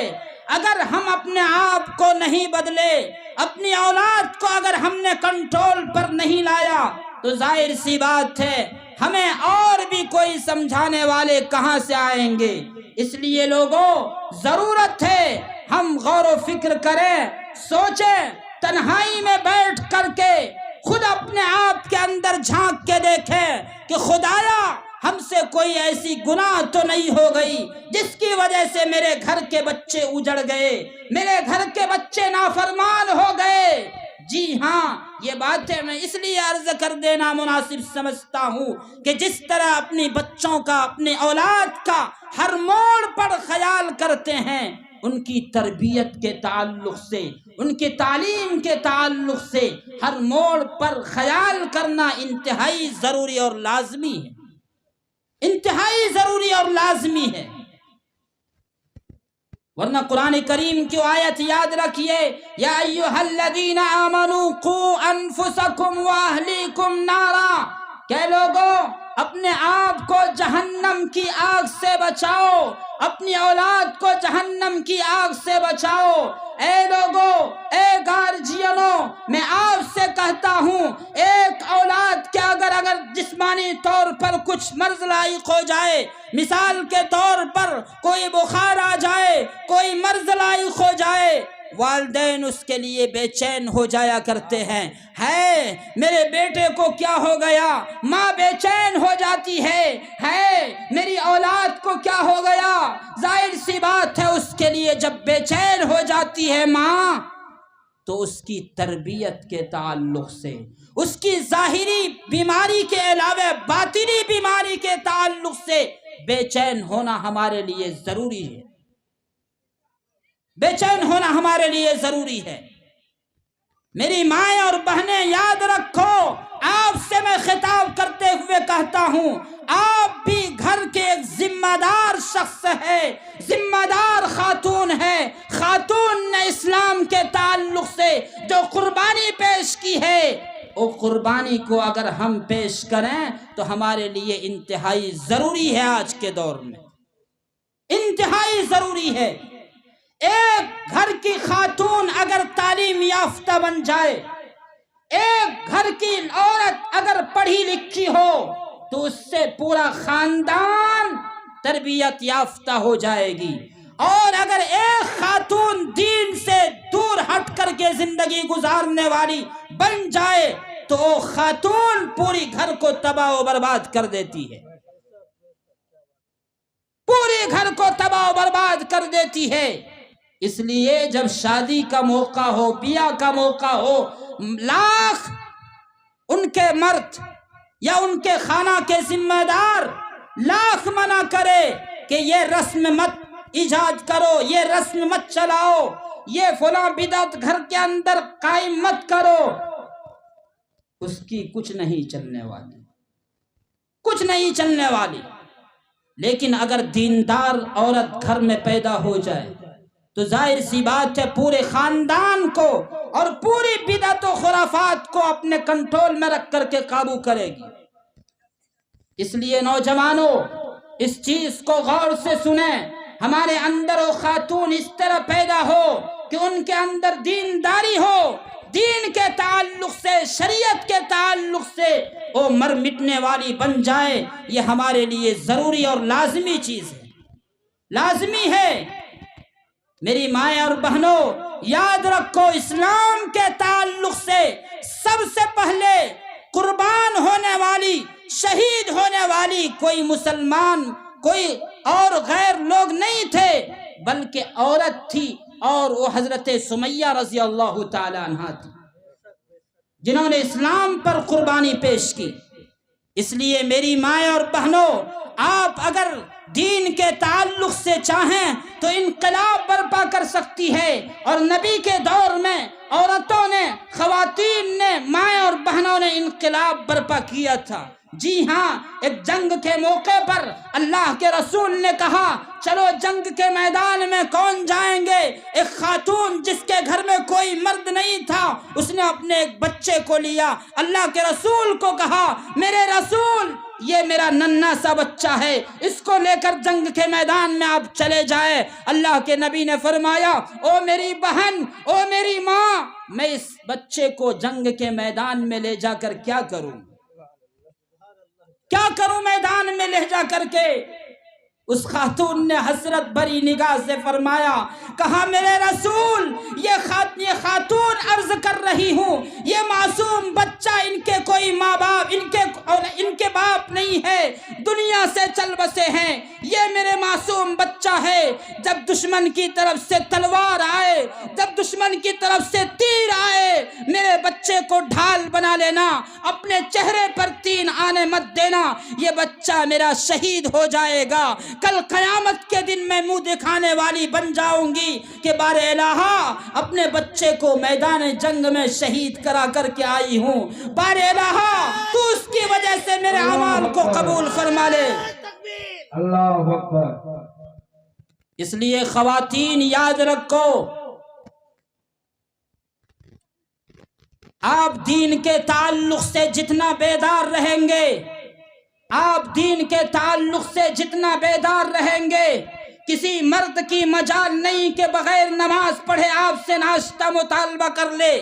اگر ہم اپنے آپ کو نہیں بدلے، اپنی اولاد کو اگر ہم نے کنٹرول پر نہیں لایا تو ظاہر سی بات ہے ہمیں اور بھی کوئی سمجھانے والے کہاں سے آئیں گے۔ اس لیے لوگوں ضرورت ہے ہم غور و فکر کریں، سوچیں، تنہائی میں بیٹھ کر کے خود اپنے آپ کے اندر جھانک کے دیکھیں کہ خدایا ہم سے کوئی ایسی گناہ تو نہیں ہو گئی جس کی وجہ سے میرے گھر کے بچے اجڑ گئے، میرے گھر کے بچے نافرمان ہو گئے۔ جی ہاں، یہ باتیں میں اس لیے عرض کر دینا مناسب سمجھتا ہوں کہ جس طرح اپنی بچوں کا، اپنی اولاد کا ہر موڑ پر خیال کرتے ہیں، ان کی تربیت کے تعلق سے، ان کی تعلیم کے تعلق سے ہر موڑ پر خیال کرنا انتہائی ضروری اور لازمی ہے، انتہائی ضروری اور لازمی ہے۔ ورنہ قرآن کریم کی آیت یاد رکھیے، یا ایھا الذین آمنوا قوا انفسکم واہلیکم نارا، کہ لوگوں اپنے آپ کو جہنم کی آگ سے بچاؤ، اپنی اولاد کو جہنم کی آگ سے بچاؤ۔ اے لوگوں، اے گارجینوں، میں آپ سے کہتا ہوں ایک اولاد کے اگر جسمانی طور پر کچھ مرض لاحق ہو جائے، مثال کے طور پر کوئی بخار آ جائے، کوئی مرض لاحق ہو جائے، والدین اس کے لیے بے چین ہو جایا کرتے ہیں، ہے میرے بیٹے کو کیا ہو گیا، ماں بے چین ہو جاتی ہے میری اولاد کو کیا ہو گیا۔ ظاہر سی بات ہے اس کے لیے جب بے چین ہو جاتی ہے ماں تو اس کی تربیت کے تعلق سے، اس کی ظاہری بیماری کے علاوہ باطنی بیماری کے تعلق سے بے چین ہونا ہمارے لیے ضروری ہے، بے چین ہونا ہمارے لیے ضروری ہے۔ میری مائیں اور بہنیں یاد رکھو، آپ سے میں خطاب کرتے ہوئے کہتا ہوں آپ بھی گھر کے ایک ذمہ دار شخص ہے، ذمہ دار خاتون ہے۔ خاتون نے اسلام کے تعلق سے جو قربانی پیش کی ہے، وہ قربانی کو اگر ہم پیش کریں تو ہمارے لیے انتہائی ضروری ہے، آج کے دور میں انتہائی ضروری ہے۔ ایک گھر کی خاتون اگر تعلیم یافتہ بن جائے، ایک گھر کی عورت اگر پڑھی لکھی ہو تو اس سے پورا خاندان تربیت یافتہ ہو جائے گی، اور اگر ایک خاتون دین سے دور ہٹ کر کے زندگی گزارنے والی بن جائے تو وہ خاتون پوری گھر کو تباہ و برباد کر دیتی ہے، پورے گھر کو تباہ و برباد کر دیتی ہے۔ اس لیے جب شادی کا موقع ہو، بیاہ کا موقع ہو، لاکھ ان کے مرد یا ان کے خانہ کے ذمہ دار لاکھ منع کرے کہ یہ رسم مت ایجاد کرو، یہ رسم مت چلاؤ، یہ فلاں بدعت گھر کے اندر قائم مت کرو، اس کی کچھ نہیں چلنے والی، کچھ نہیں چلنے والی۔ لیکن اگر دیندار عورت گھر میں پیدا ہو جائے تو ظاہر سی بات ہے پورے خاندان کو اور پوری بدعت و خرافات کو اپنے کنٹرول میں رکھ کر کے قابو کرے گی۔ اس لیے نوجوانوں اس چیز کو غور سے سنیں، ہمارے اندر وہ خاتون اس طرح پیدا ہو کہ ان کے اندر دینداری ہو، دین کے تعلق سے، شریعت کے تعلق سے وہ مر مٹنے والی بن جائے، یہ ہمارے لیے ضروری اور لازمی چیز ہے، لازمی ہے۔ میری مائیں اور بہنوں، یاد رکھو اسلام کے تعلق سے سب سے پہلے قربان ہونے والی، شہید ہونے والی کوئی مسلمان، کوئی اور غیر لوگ نہیں تھے، بلکہ عورت تھی، اور وہ حضرت سمیہ رضی اللہ تعالی عنہا تھی، جنہوں نے اسلام پر قربانی پیش کی۔ اس لیے میری مائیں اور بہنوں، آپ اگر دین کے تعلق سے چاہیں تو انقلاب برپا کر سکتی ہے، اور نبی کے دور میں عورتوں نے، خواتین نے، مائیں اور بہنوں نے انقلاب برپا کیا تھا۔ جی ہاں، ایک جنگ کے موقع پر اللہ کے رسول نے کہا چلو جنگ کے میدان میں کون جائیں گے؟ ایک خاتون جس کے گھر میں کوئی مرد نہیں تھا، اس نے اپنے ایک بچے کو لیا، اللہ کے رسول کو کہا میرے رسول یہ میرا ننھا سا بچہ ہے، اس کو لے کر جنگ کے میدان میں آپ چلے جائیں۔ اللہ کے نبی نے فرمایا او میری بہن، او میری ماں، میں اس بچے کو جنگ کے میدان میں لے جا کر کیا کروں؟ کیا کروں میدان میں لے جا کر کے؟ اس خاتون نے حسرت بری نگاہ سے فرمایا، کہا میرے رسول یہ خاتون عرض کر رہی ہوں، یہ معصوم بچہ، ان کے کوئی ماں باپ، ان کے باپ نہیں ہے، دنیا سے چل بسے ہیں، یہ میرے معصوم بچہ ہے، جب دشمن کی طرف سے تلوار آئے، جب دشمن کی طرف سے تیر آئے، میرے بچے کو ڈھال بنا لینا، اپنے چہرے پر تین آنے مت دینا، یہ بچہ میرا شہید ہو جائے گا، کل قیامت کے دن میں منہ دکھانے والی بن جاؤں گی کہ بار الہا اپنے بچے کو میدان جنگ میں شہید کرا کر کے آئی ہوں، بار الہا تو اس کی وجہ سے میرے اعمال کو قبول فرما لے۔ اللہ اکبر۔ اس لیے خواتین یاد رکھو، آپ دین کے تعلق سے جتنا بیدار رہیں گے، آپ دین کے تعلق سے جتنا بیدار رہیں گے، کسی مرد کی مجال نہیں کہ بغیر نماز پڑھے آپ سے ناشتہ مطالبہ کر لے،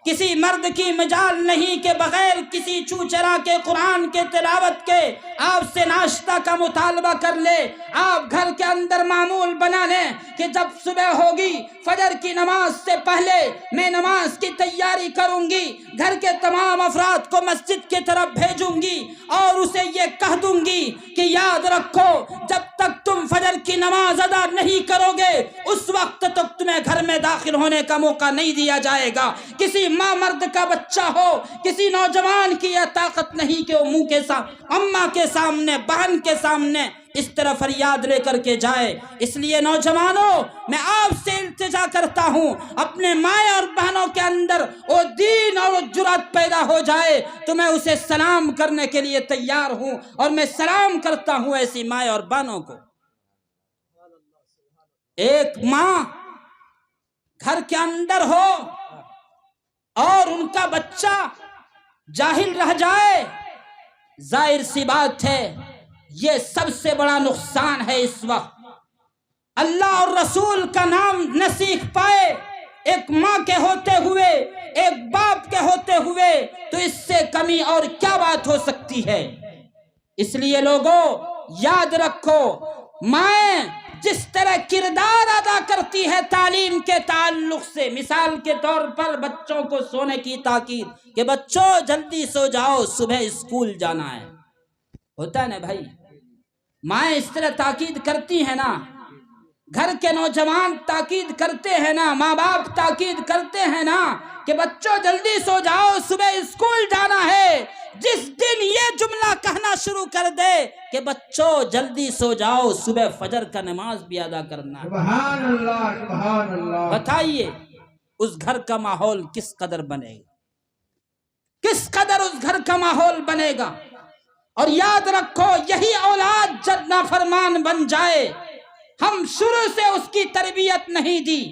کسی مرد کی مجال نہیں کہ بغیر کسی چوچرا کے قرآن کے تلاوت کے آپ سے ناشتہ کا مطالبہ کر لے۔ آپ گھر کے اندر معمول بنا لیں کہ جب صبح ہوگی فجر کی نماز سے پہلے میں نماز کی تیاری کروں گی، گھر کے تمام افراد کو مسجد کی طرف بھیجوں گی اور اسے یہ کہہ دوں گی کہ یاد رکھو جب تک تم فجر کی نماز ادا نہیں کرو گے اس وقت تک تمہیں گھر میں داخل ہونے کا موقع نہیں دیا جائے گا۔ کسی ماں مرد کا بچہ ہو، کسی نوجوان کی یہ طاقت نہیں کہ وہ منہ کے سامنے، اماں کے سامنے، بہن کے سامنے اس طرح فریاد لے کر کے جائے۔ اس لیے نوجوانوں، میں آپ سے التجا کرتا ہوں، اپنے مائیں اور بہنوں کے اندر وہ دین اور وہ جرأت پیدا ہو جائے تو میں اسے سلام کرنے کے لیے تیار ہوں، اور میں سلام کرتا ہوں ایسی مائیں اور بہنوں کو۔ ایک ماں گھر کے اندر ہو اور ان کا بچہ جاہل رہ جائے، ظاہر سی بات ہے یہ سب سے بڑا نقصان ہے۔ اس وقت اللہ اور رسول کا نام نہ سیکھ پائے ایک ماں کے ہوتے ہوئے، ایک باپ کے ہوتے ہوئے، تو اس سے کمی اور کیا بات ہو سکتی ہے؟ اس لیے لوگوں یاد رکھو، مائیں جس طرح کردار ادا کرتی ہے تعلیم کے تعلق سے، مثال کے طور پر بچوں کو سونے کی تاکید کہ بچوں جلدی سو جاؤ صبح اسکول جانا ہے، ہوتا ہے نا بھائی؟ مائیں اس طرح تاکید کرتی ہیں نا، گھر کے نوجوان تاکید کرتے ہیں نا، ماں باپ تاکید کرتے ہیں نا کہ بچوں جلدی سو جاؤ صبح اسکول جانا ہے۔ جس دن یہ جملہ کہنا شروع کر دے کہ بچوں جلدی سو جاؤ صبح فجر کا نماز بھی ادا کرنا ہے، سبحان اللہ، سبحان اللہ، بتائیے اس گھر کا ماحول کس قدر بنے گا، کس قدر اس گھر کا ماحول بنے گا۔ اور یاد رکھو یہی اولاد جب نافرمان بن جائے، ہم شروع سے اس کی تربیت نہیں دی،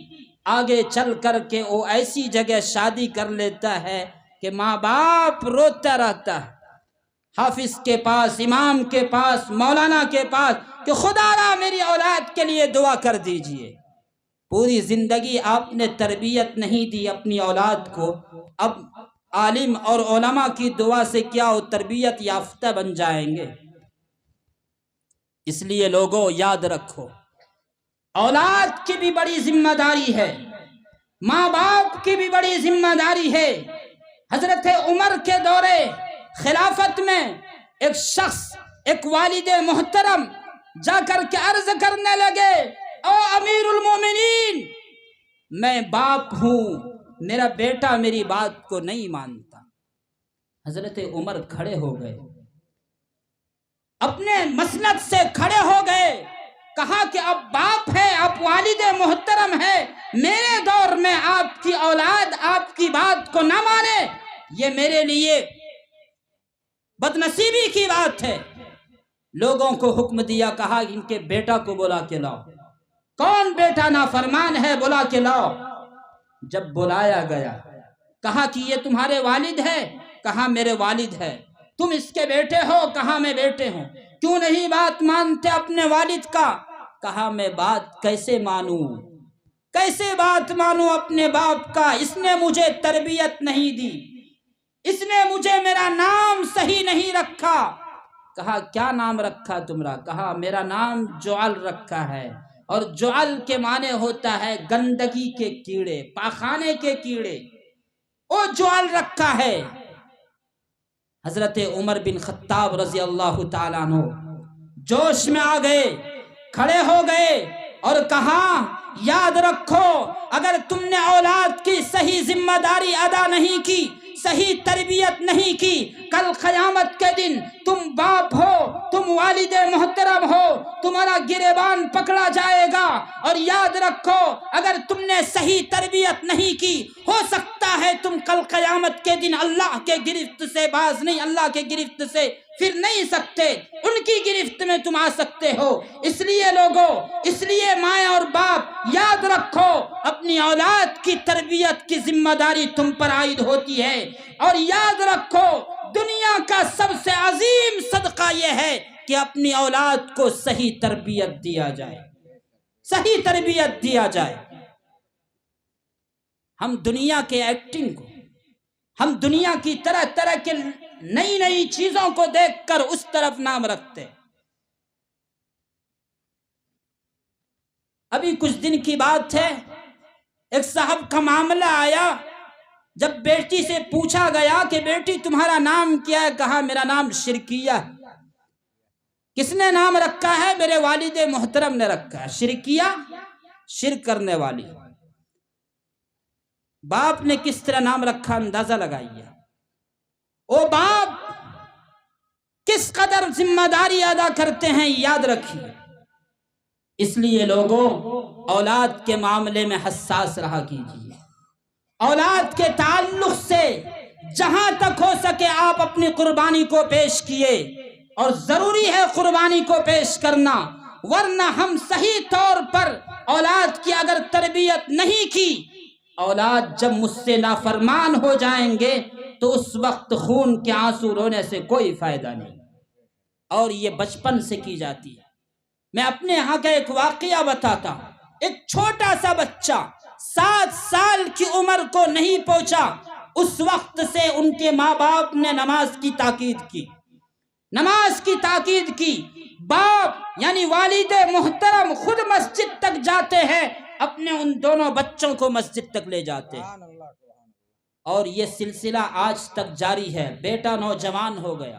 آگے چل کر کے وہ ایسی جگہ شادی کر لیتا ہے کہ ماں باپ روتا رہتا ہے، حافظ کے پاس، امام کے پاس، مولانا کے پاس کہ خدا را میری اولاد کے لیے دعا کر دیجئے۔ پوری زندگی آپ نے تربیت نہیں دی اپنی اولاد کو، اب عالم اور علماء کی دعا سے کیا وہ تربیت یافتہ بن جائیں گے؟ اس لیے لوگوں یاد رکھو، اولاد کی بھی بڑی ذمہ داری ہے، ماں باپ کی بھی بڑی ذمہ داری ہے۔ حضرت عمر کے دورے خلافت میں ایک شخص، ایک والد محترم جا کر کے عرض کرنے لگے، او امیر المومنین، میں باپ ہوں، میرا بیٹا میری بات کو نہیں مانتا۔ حضرت عمر کھڑے ہو گئے، اپنے مسند سے کھڑے ہو گئے، کہا کہ اب باپ ہے، اب والد محترم ہے، میرے دور میں آپ کی اولاد آپ کی بات کو نہ مانے، یہ میرے لیے بدنصیبی کی بات ہے۔ لوگوں کو حکم دیا، کہا ان کے بیٹا کو بلا کے لاؤ، کون بیٹا نافرمان ہے بلا کے لاؤ۔ جب بلایا گیا، کہا کہ یہ تمہارے والد ہے؟ کہا میرے والد ہے۔ تم اس کے بیٹے ہو؟ کہا میں بیٹے ہوں۔ کیوں نہیں بات مانتے اپنے والد کا؟ کہا میں بات کیسے مانوں، کیسے بات مانوں اپنے باپ کا؟ اس نے مجھے تربیت نہیں دی، اس نے مجھے میرا نام صحیح نہیں رکھا۔ کہا کیا نام رکھا تمہارا؟ کہا میرا نام جعل رکھا ہے، اور جعل کے معنی ہوتا ہے گندگی کے کیڑے، پاخانے کے کیڑے، وہ جعل رکھا ہے۔ حضرت عمر بن خطاب رضی اللہ تعالیٰ عنہ جوش میں آ گئے، کھڑے ہو گئے اور کہا یاد رکھو، اگر تم نے اولاد کی صحیح ذمہ داری ادا نہیں کی، صحیح تربیت نہیں کی، کل قیامت کے دن تم باپ ہو، تم والد محترم ہو، تمہارا گریبان پکڑا جائے گا۔ اور یاد رکھو، اگر تم نے صحیح تربیت نہیں کی، ہو سکتا ہے تم کل قیامت کے دن اللہ کے گرفت سے باز نہیں، اللہ کے گرفت سے پھر نہیں سکتے، ان کی گرفت میں تم آ سکتے ہو۔ اس لیے لوگوں، اس لیے مائیں اور باپ یاد رکھو، اپنی اولاد کی تربیت کی ذمہ داری تم پر عائد ہوتی ہے۔ اور یاد رکھو، دنیا کا سب سے عظیم صدقہ یہ ہے کہ اپنی اولاد کو صحیح تربیت دیا جائے، صحیح تربیت دیا جائے۔ ہم دنیا کے ایکٹنگ کو، ہم دنیا کی طرح طرح کے نئی نئی چیزوں کو دیکھ کر اس طرف نام رکھتے۔ ابھی کچھ دن کی بات ہے، ایک صاحب کا معاملہ آیا، جب بیٹی سے پوچھا گیا کہ بیٹی تمہارا نام کیا ہے؟ کہا میرا نام شرکیہ ہے۔ کس نے نام رکھا ہے؟ میرے والد محترم نے رکھا ہے۔ شرکیہ، شرک کرنے والی۔ باپ نے کس طرح نام رکھا اندازہ لگائیے۔ او باپ کس قدر ذمہ داری ادا کرتے ہیں یاد رکھیے۔ اس لیے لوگوں، اولاد کے معاملے میں حساس رہا کیجیے۔ اولاد کے تعلق سے جہاں تک ہو سکے آپ اپنی قربانی کو پیش کیے، اور ضروری ہے قربانی کو پیش کرنا، ورنہ ہم صحیح طور پر اولاد کی اگر تربیت نہیں کی، اولاد جب مجھ سے نافرمان ہو جائیں گے تو اس وقت خون کے آنسو رونے سے کوئی فائدہ نہیں، اور یہ بچپن سے کی جاتی ہے۔ میں اپنے یہاں کا ایک واقعہ بتاتا ہوں۔ ایک چھوٹا سا بچہ 7 سال کی عمر کو نہیں پہنچا، اس وقت سے ان کے ماں باپ نے نماز کی تاکید کی، نماز کی تاکید کی۔ باپ یعنی والد محترم خود مسجد تک جاتے ہیں، اپنے ان دونوں بچوں کو مسجد تک لے جاتے ہیں، اور یہ سلسلہ آج تک جاری ہے۔ بیٹا نوجوان ہو گیا،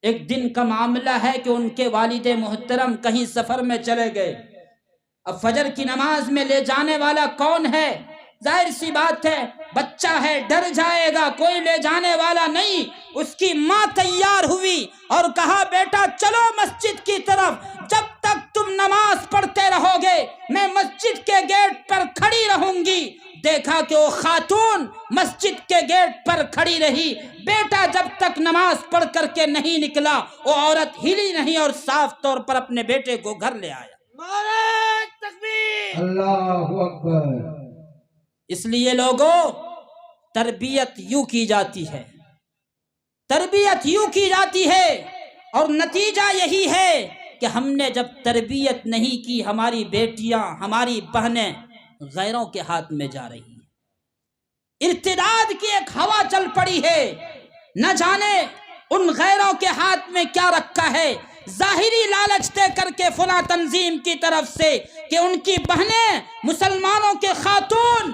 ایک دن کا معاملہ ہے کہ ان کے والد محترم کہیں سفر میں چلے گئے۔ اب فجر کی نماز میں لے جانے والا کون ہے؟ ظاہر سی بات ہے، بچہ ہے، ڈر جائے گا، کوئی لے جانے والا نہیں۔ اس کی ماں تیار ہوئی اور کہا بیٹا چلو مسجد کی طرف، جب تک تم نماز پڑھتے رہو گے میں مسجد کے گیٹ پر کھڑی رہوں گی۔ دیکھا کہ وہ خاتون مسجد کے گیٹ پر کھڑی رہی، بیٹا جب تک نماز پڑھ کر کے نہیں نکلا وہ عورت ہلی نہیں، اور صاف طور پر اپنے بیٹے کو گھر لے آیا۔ نعرہ تکبیر، اللہ اکبر۔ اس لیے لوگوں، تربیت یوں کی جاتی ہے، تربیت یوں کی جاتی ہے اور نتیجہ یہی ہے کہ ہم نے جب تربیت نہیں کی، ہماری بیٹیاں، ہماری بہنیں غیروں کے ہاتھ میں جا رہی ہیں۔ ارتداد کی ایک ہوا چل پڑی ہے، نہ جانے ان غیروں کے ہاتھ میں کیا رکھا ہے، ظاہری لالچ دے کر کے فلاں تنظیم کی طرف سے کہ ان کی بہنیں مسلمانوں کے خاتون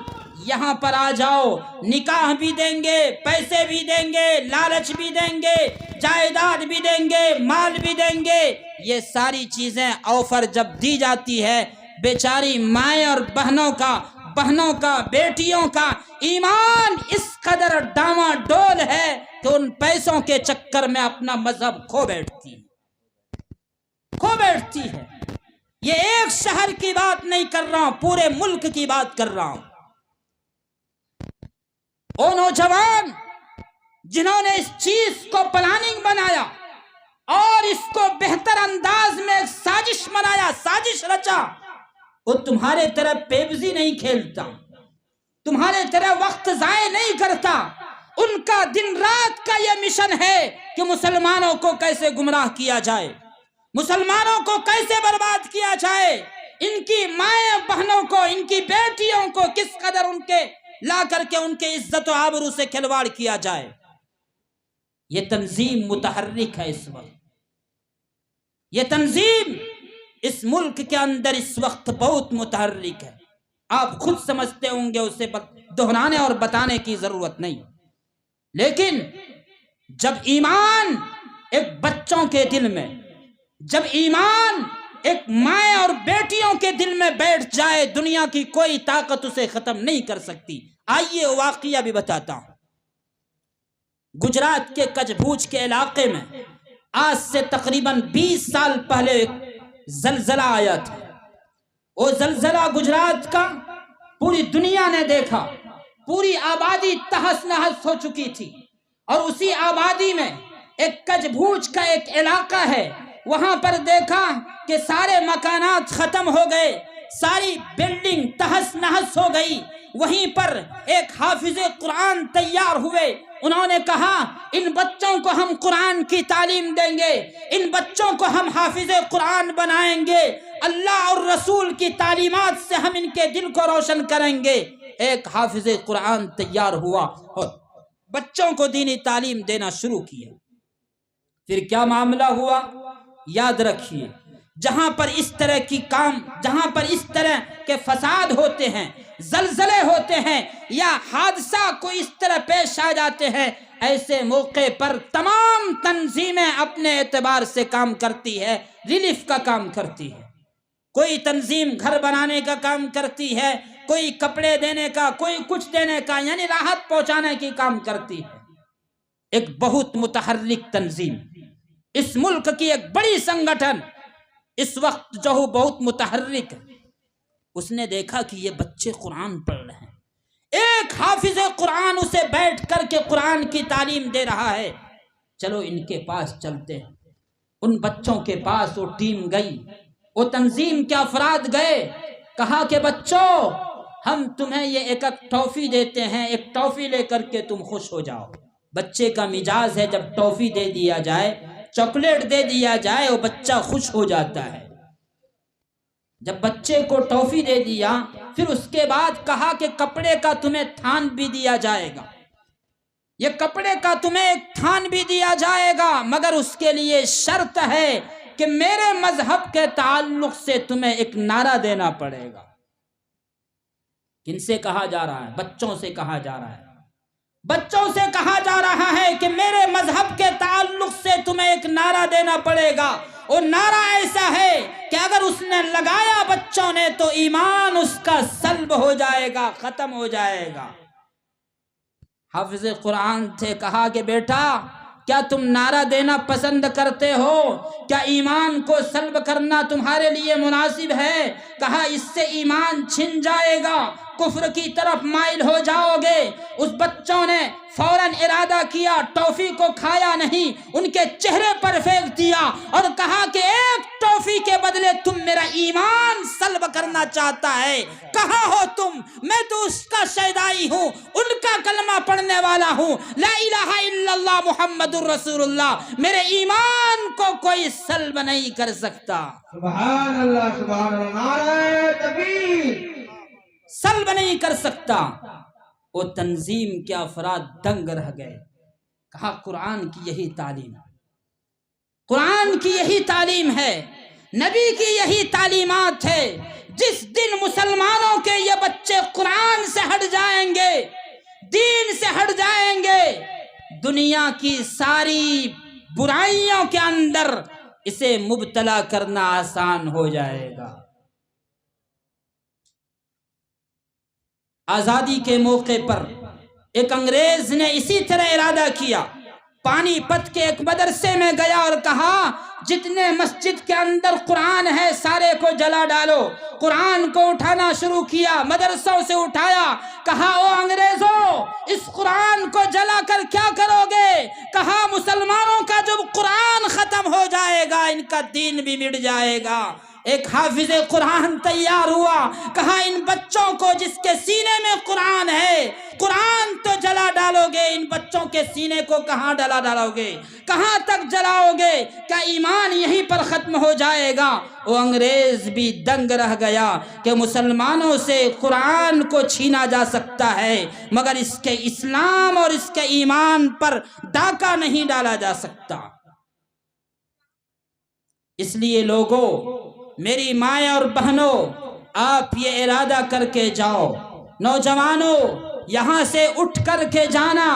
یہاں پر آ جاؤ، نکاح بھی دیں گے، پیسے بھی دیں گے، لالچ بھی دیں گے، جائیداد بھی دیں گے، مال بھی دیں گے۔ یہ ساری چیزیں آفر جب دی جاتی ہے، بیچاری مائیں اور بہنوں کا بیٹیوں کا ایمان اس قدر ڈاواں ڈول ہے کہ ان پیسوں کے چکر میں اپنا مذہب کھو بیٹھتی ہے۔ یہ ایک شہر کی بات نہیں کر رہا ہوں، پورے ملک کی بات کر رہا ہوں۔ وہ نوجوان جنہوں نے اس چیز کو پلاننگ بنایا اور اس کو بہتر انداز میں سازش بنایا، سازش رچا، وہ تمہارے طرح پیبزی نہیں کھیلتا، تمہارے طرح وقت ضائع نہیں کرتا۔ ان کا دن رات کا یہ مشن ہے کہ مسلمانوں کو کیسے گمراہ کیا جائے، مسلمانوں کو کیسے برباد کیا جائے، ان کی مائیں بہنوں کو، ان کی بیٹیوں کو کس قدر ان کے لا کر کے ان کے عزت و آبرو سے کھلواڑ کیا جائے۔ یہ تنظیم متحرک ہے اس وقت، یہ تنظیم اس ملک کے اندر اس وقت بہت متحرک ہے۔ آپ خود سمجھتے ہوں گے، اسے دہرانے اور بتانے کی ضرورت نہیں۔ لیکن جب ایمان ایک بچوں کے دل میں، جب ایمان ایک مائیں اور بیٹیوں کے دل میں بیٹھ جائے، دنیا کی کوئی طاقت اسے ختم نہیں کر سکتی۔ آئیے واقعہ بھی بتاتا ہوں۔ گجرات کے کچھ بھوج کے علاقے میں آج سے تقریباً 20 سال پہلے ایک زلزلہ آیا تھا۔ وہ زلزلہ گجرات کا پوری دنیا نے دیکھا، پوری آبادی تہس نہس ہو چکی تھی، اور اسی آبادی میں ایک کچھ بھوج کا ایک علاقہ ہے، وہاں پر دیکھا کہ سارے مکانات ختم ہو گئے، ساری بلڈنگ تہس نہس ہو گئی۔ وہیں پر ایک حافظ قرآن تیار ہوئے، انہوں نے کہا ان بچوں کو ہم قرآن کی تعلیم دیں گے، ان بچوں کو ہم حافظ قرآن بنائیں گے، اللہ اور رسول کی تعلیمات سے ہم ان کے دل کو روشن کریں گے۔ ایک حافظ قرآن تیار ہوا اور بچوں کو دینی تعلیم دینا شروع کیا۔ پھر کیا معاملہ ہوا یاد رکھیے، جہاں پر اس طرح کے فساد ہوتے ہیں، زلزلے ہوتے ہیں یا حادثہ کوئی اس طرح پیش آ جاتے ہیں، ایسے موقع پر تمام تنظیمیں اپنے اعتبار سے کام کرتی ہے، ریلیف کا کام کرتی ہے۔ کوئی تنظیم گھر بنانے کا کام کرتی ہے، کوئی کپڑے دینے کا، کوئی کچھ دینے کا، یعنی راحت پہنچانے کی کام کرتی ہے۔ ایک بہت متحرک تنظیم، اس ملک کی ایک بڑی سنگٹھن اس وقت جو بہت متحرک ہے، اس نے دیکھا کہ یہ بچے قرآن پڑھ رہے ہیں، ایک حافظ قرآن اسے بیٹھ کر کے قرآن کی تعلیم دے رہا ہے، چلو ان کے پاس چلتے ہیں۔ ان بچوں کے پاس وہ ٹیم گئی، وہ تنظیم کے افراد گئے، کہا کہ بچوں ہم تمہیں یہ ایک ٹافی دیتے ہیں، ایک ٹافی لے کر کے تم خوش ہو جاؤ۔ بچے کا مزاج ہے جب ٹافی دے دیا جائے، چاکلیٹ دے دیا جائے، وہ بچہ خوش ہو جاتا ہے۔ جب بچے کو ٹافی دے دیا، پھر اس کے بعد کہا کہ کپڑے کا تمہیں تھان بھی دیا جائے گا، یہ کپڑے کا تمہیں ایک تھان بھی دیا جائے گا، مگر اس کے لیے شرط ہے کہ میرے مذہب کے تعلق سے تمہیں ایک نعرہ دینا پڑے گا۔ کن سے کہا جا رہا ہے؟ بچوں سے کہا جا رہا ہے، بچوں سے کہا جا رہا ہے کہ میرے مذہب کے تعلق سے تمہیں ایک نعرہ دینا پڑے گا۔ اور نعرہ ایسا ہے کہ اگر اس نے لگایا بچوں نے تو ایمان اس کا سلب ہو جائے گا، ختم ہو جائے گا۔ حافظ قرآن تھے، کہا کہ بیٹا کیا تم نعرہ دینا پسند کرتے ہو؟ کیا ایمان کو سلب کرنا تمہارے لیے مناسب ہے؟ کہا اس سے ایمان چھن جائے گا، کفر کی طرف مائل ہو جاؤ گے۔ اس بچوں نے فوراً ارادہ کیا، ٹافی کو کھایا نہیں، ان کے چہرے پر پھینک دیا اور کہا کہ ایک ٹافی کے بدلے تم میرا ایمان سلب کرنا چاہتا ہے، کہاں ہو تم؟ میں تو اس کا شیدائی ہوں، ان کا کلمہ پڑھنے والا ہوں، لا الہ الا اللہ محمد الرسول اللہ، میرے ایمان کو کوئی سلب نہیں کر سکتا، سبحان اللہ، نعرہ تکبیر، سلب نہیں کر سکتا۔ وہ تنظیم کے افراد دنگ رہ گئے، کہا قرآن کی یہی تعلیم ہے، قرآن کی یہی تعلیم ہے، نبی کی یہی تعلیمات ہے۔ جس دن مسلمانوں کے یہ بچے قرآن سے ہٹ جائیں گے، دین سے ہٹ جائیں گے، دنیا کی ساری برائیوں کے اندر اسے مبتلا کرنا آسان ہو جائے گا۔ آزادی کے موقع پر ایک انگریز نے اسی طرح ارادہ کیا، پانی پت کے ایک مدرسے میں گیا اور کہا جتنے مسجد کے اندر قرآن ہے سارے کو جلا ڈالو۔ قرآن کو اٹھانا شروع کیا، مدرسوں سے اٹھایا، کہا او انگریزوں اس قرآن کو جلا کر کیا کرو گے؟ کہا مسلمانوں کا جب قرآن ختم ہو جائے گا ان کا دین بھی مٹ جائے گا۔ ایک حافظ قرآن تیار ہوا، کہا ان بچوں کو جس کے سینے میں قرآن ہے، قرآن تو جلا ڈالو گے، ان بچوں کے سینے کو کہاں ڈالو گے؟ کہاں تک جلاؤ گے؟ کیا ایمان یہیں پر ختم ہو جائے گا؟ وہ انگریز بھی دنگ رہ گیا کہ مسلمانوں سے قرآن کو چھینا جا سکتا ہے مگر اس کے اسلام اور اس کے ایمان پر ڈاکہ نہیں ڈالا جا سکتا۔ اس لیے لوگوں، میری مائیں اور بہنوں، آپ یہ ارادہ کر کے جاؤ، نوجوانوں یہاں سے اٹھ کر کے جانا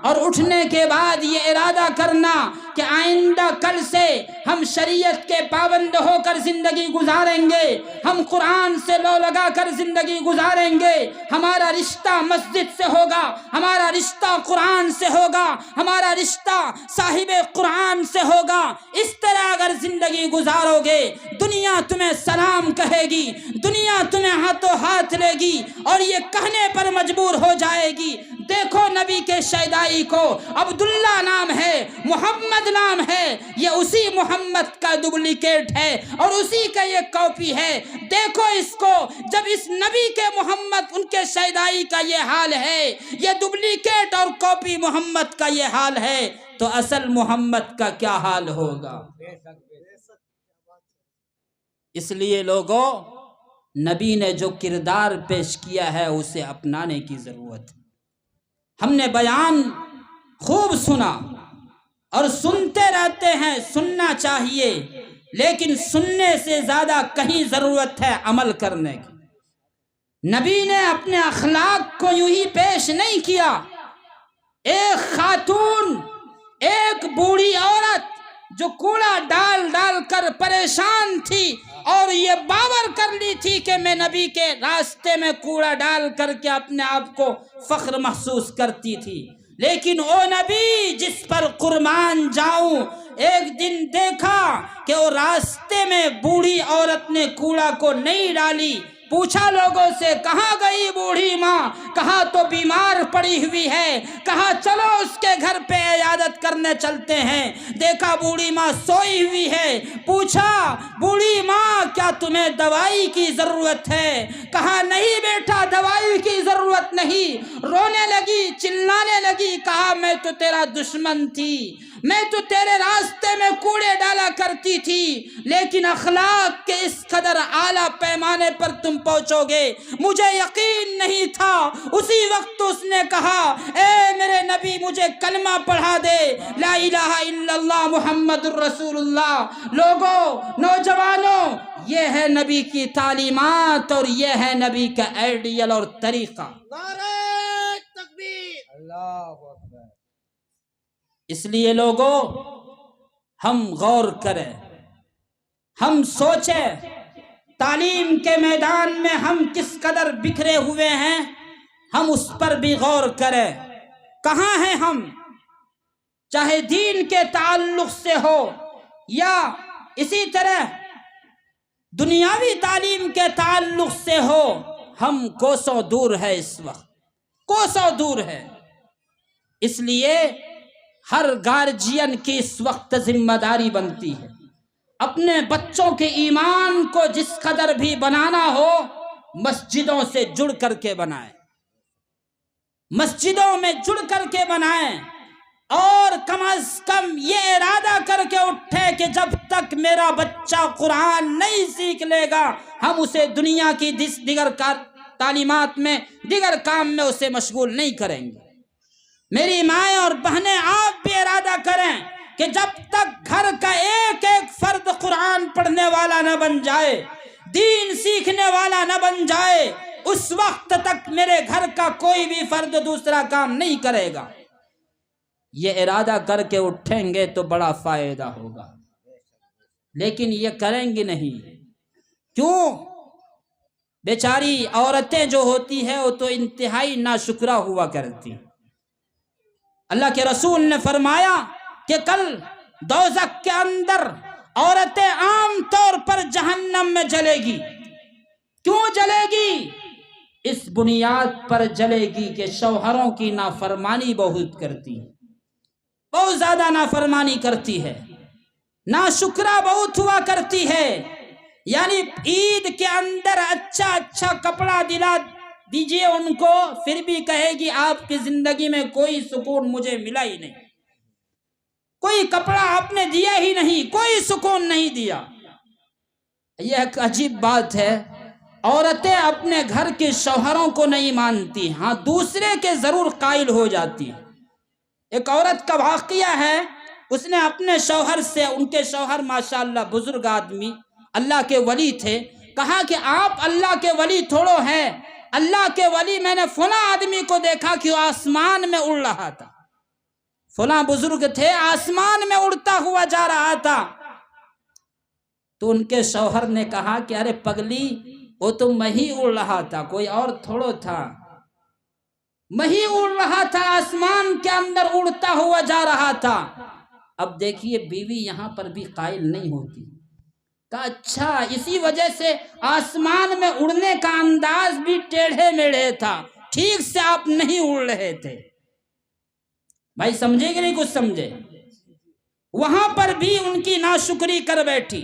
اور اٹھنے کے بعد یہ ارادہ کرنا کہ آئندہ کل سے ہم شریعت کے پابند ہو کر زندگی گزاریں گے، ہم قرآن سے لو لگا کر زندگی گزاریں گے، ہمارا رشتہ مسجد سے ہوگا، ہمارا رشتہ قرآن سے ہوگا، ہمارا رشتہ صاحب قرآن سے ہوگا۔ اس طرح اگر زندگی گزارو گے، دنیا تمہیں سلام کہے گی، دنیا تمہیں ہاتھوں ہاتھ لے گی اور یہ کہنے پر مجبور ہو جائے گی دیکھو نبی کے شیدائی کو عبداللہ نام ہے، محمد نام ہے، یہ اسی محمد کا ڈپلیکیٹ ہے اور اسی کا یہ کاپی ہے، دیکھو اس کو۔ جب اس نبی کے محمد ان کے شیدائی کا یہ حال ہے، یہ ڈپلیکیٹ اور کاپی محمد کا یہ حال ہے، تو اصل محمد کا کیا حال ہوگا؟ اس لیے لوگوں، نبی نے جو کردار پیش کیا ہے اسے اپنانے کی ضرورت ہے۔ ہم نے بیان خوب سنا اور سنتے رہتے ہیں، سننا چاہیے، لیکن سننے سے زیادہ کہیں ضرورت ہے عمل کرنے کی۔ نبی نے اپنے اخلاق کو یوں ہی پیش نہیں کیا۔ ایک خاتون، ایک بوڑھی عورت جو کوڑا ڈال ڈال کر پریشان تھی اور یہ باور کر لی تھی کہ میں نبی کے راستے میں کوڑا ڈال کر کے اپنے آپ کو فخر محسوس کرتی تھی، لیکن او نبی جس پر قربان جاؤں، ایک دن دیکھا کہ وہ راستے میں بوڑھی عورت نے کوڑا کو نہیں ڈالی، پوچھا لوگوں سے کہاں گئی بوڑھی ماں؟ کہا تو بیمار پڑی ہوئی ہے، کہا چلو اس کے گھر پہ عیادت کرنے چلتے ہیں، دیکھا بوڑھی ماں سوئی ہوئی ہے، پوچھا بوڑھی ماں کیا تمہیں دوائی کی ضرورت ہے؟ کہا نہیں بیٹا دوائی کی ضرورت نہیں، رونے لگی، چلانے لگی، کہا میں تو تیرا دشمن تھی، میں تو تیرے راستے میں کوڑے ڈالا کرتی تھی، لیکن اخلاق کے اس قدر اعلیٰ پیمانے پر تم پہنچو گے مجھے یقین نہیں تھا۔ اسی وقت اس نے کہا اے میرے نبی مجھے کلمہ پڑھا دے، لا الہ الا اللہ محمد الرسول اللہ۔ لوگوں، نوجوانوں، یہ ہے نبی کی تعلیمات اور یہ ہے نبی کا آئیڈیل اور طریقہ۔ نعرہ تکبیر، اللہ اکبر۔ اس لیے لوگوں، ہم غور کریں، ہم سوچیں، تعلیم کے میدان میں ہم کس قدر بکھرے ہوئے ہیں، ہم اس پر بھی غور کریں۔ کہاں ہیں ہم؟ چاہے دین کے تعلق سے ہو یا اسی طرح دنیاوی تعلیم کے تعلق سے ہو، ہم کوسوں دور ہے، اس وقت کوسوں دور ہے۔ اس لیے ہر گارجین کی اس وقت ذمہ داری بنتی ہے، اپنے بچوں کے ایمان کو جس قدر بھی بنانا ہو مسجدوں سے جڑ کر کے بنائیں، مسجدوں میں جڑ کر کے بنائیں، اور کم از کم یہ ارادہ کر کے اٹھے کہ جب تک میرا بچہ قرآن نہیں سیکھ لے گا ہم اسے دنیا کی دیگر تعلیمات میں دیگر کام میں اسے مشغول نہیں کریں گے۔ میری مائیں اور بہنیں آپ بھی ارادہ کریں کہ جب تک گھر کا ایک ایک فرد قرآن پڑھنے والا نہ بن جائے، دین سیکھنے والا نہ بن جائے، اس وقت تک میرے گھر کا کوئی بھی فرد دوسرا کام نہیں کرے گا۔ یہ ارادہ کر کے اٹھیں گے تو بڑا فائدہ ہوگا، لیکن یہ کریں گے نہیں۔ کیوں؟ بیچاری عورتیں جو ہوتی ہیں وہ تو انتہائی ناشکرا ہوا کرتی۔ اللہ کے رسول نے فرمایا کہ کل دوزخ کے اندر عورتیں عام طور پر جہنم میں جلے گی۔ کیوں جلے گی؟ اس بنیاد پر جلے گی کہ شوہروں کی نافرمانی بہت کرتی ہے، بہت زیادہ نافرمانی کرتی ہے، ناشکرا بہت ہوا کرتی ہے۔ یعنی عید کے اندر اچھا کپڑا دلا دیجئے ان کو، پھر بھی کہے گی آپ کی زندگی میں کوئی سکون مجھے ملا ہی نہیں، کوئی کپڑا آپ نے دیا ہی نہیں، کوئی سکون نہیں دیا۔ یہ ایک عجیب بات ہے، عورتیں اپنے گھر کے شوہروں کو نہیں مانتی، ہاں دوسرے کے ضرور قائل ہو جاتی۔ ایک عورت کا واقعہ ہے، اس نے اپنے شوہر سے، ان کے شوہر ماشاءاللہ بزرگ آدمی اللہ کے ولی تھے، کہا کہ آپ اللہ کے ولی تھوڑو ہیں، اللہ کے ولی میں نے فلاں آدمی کو دیکھا کہ وہ آسمان میں اڑ رہا تھا، فلاں بزرگ تھے آسمان میں اڑتا ہوا جا رہا تھا۔ تو ان کے شوہر نے کہا کہ ارے پگلی، وہ تو میں ہی اڑ رہا تھا، کوئی اور تھوڑو تھا، میں ہی اڑ رہا تھا، آسمان کے اندر اڑتا ہوا جا رہا تھا۔ اب دیکھیے بیوی یہاں پر بھی قائل نہیں ہوتی، کہا اچھا اسی وجہ سے آسمان میں اڑنے کا انداز بھی ٹیڑھے میڑھے تھا، ٹھیک سے آپ نہیں اڑ رہے تھے۔ بھائی سمجھے کہ نہیں کچھ سمجھے؟ وہاں پر بھی ان کی ناشکری کر بیٹھی،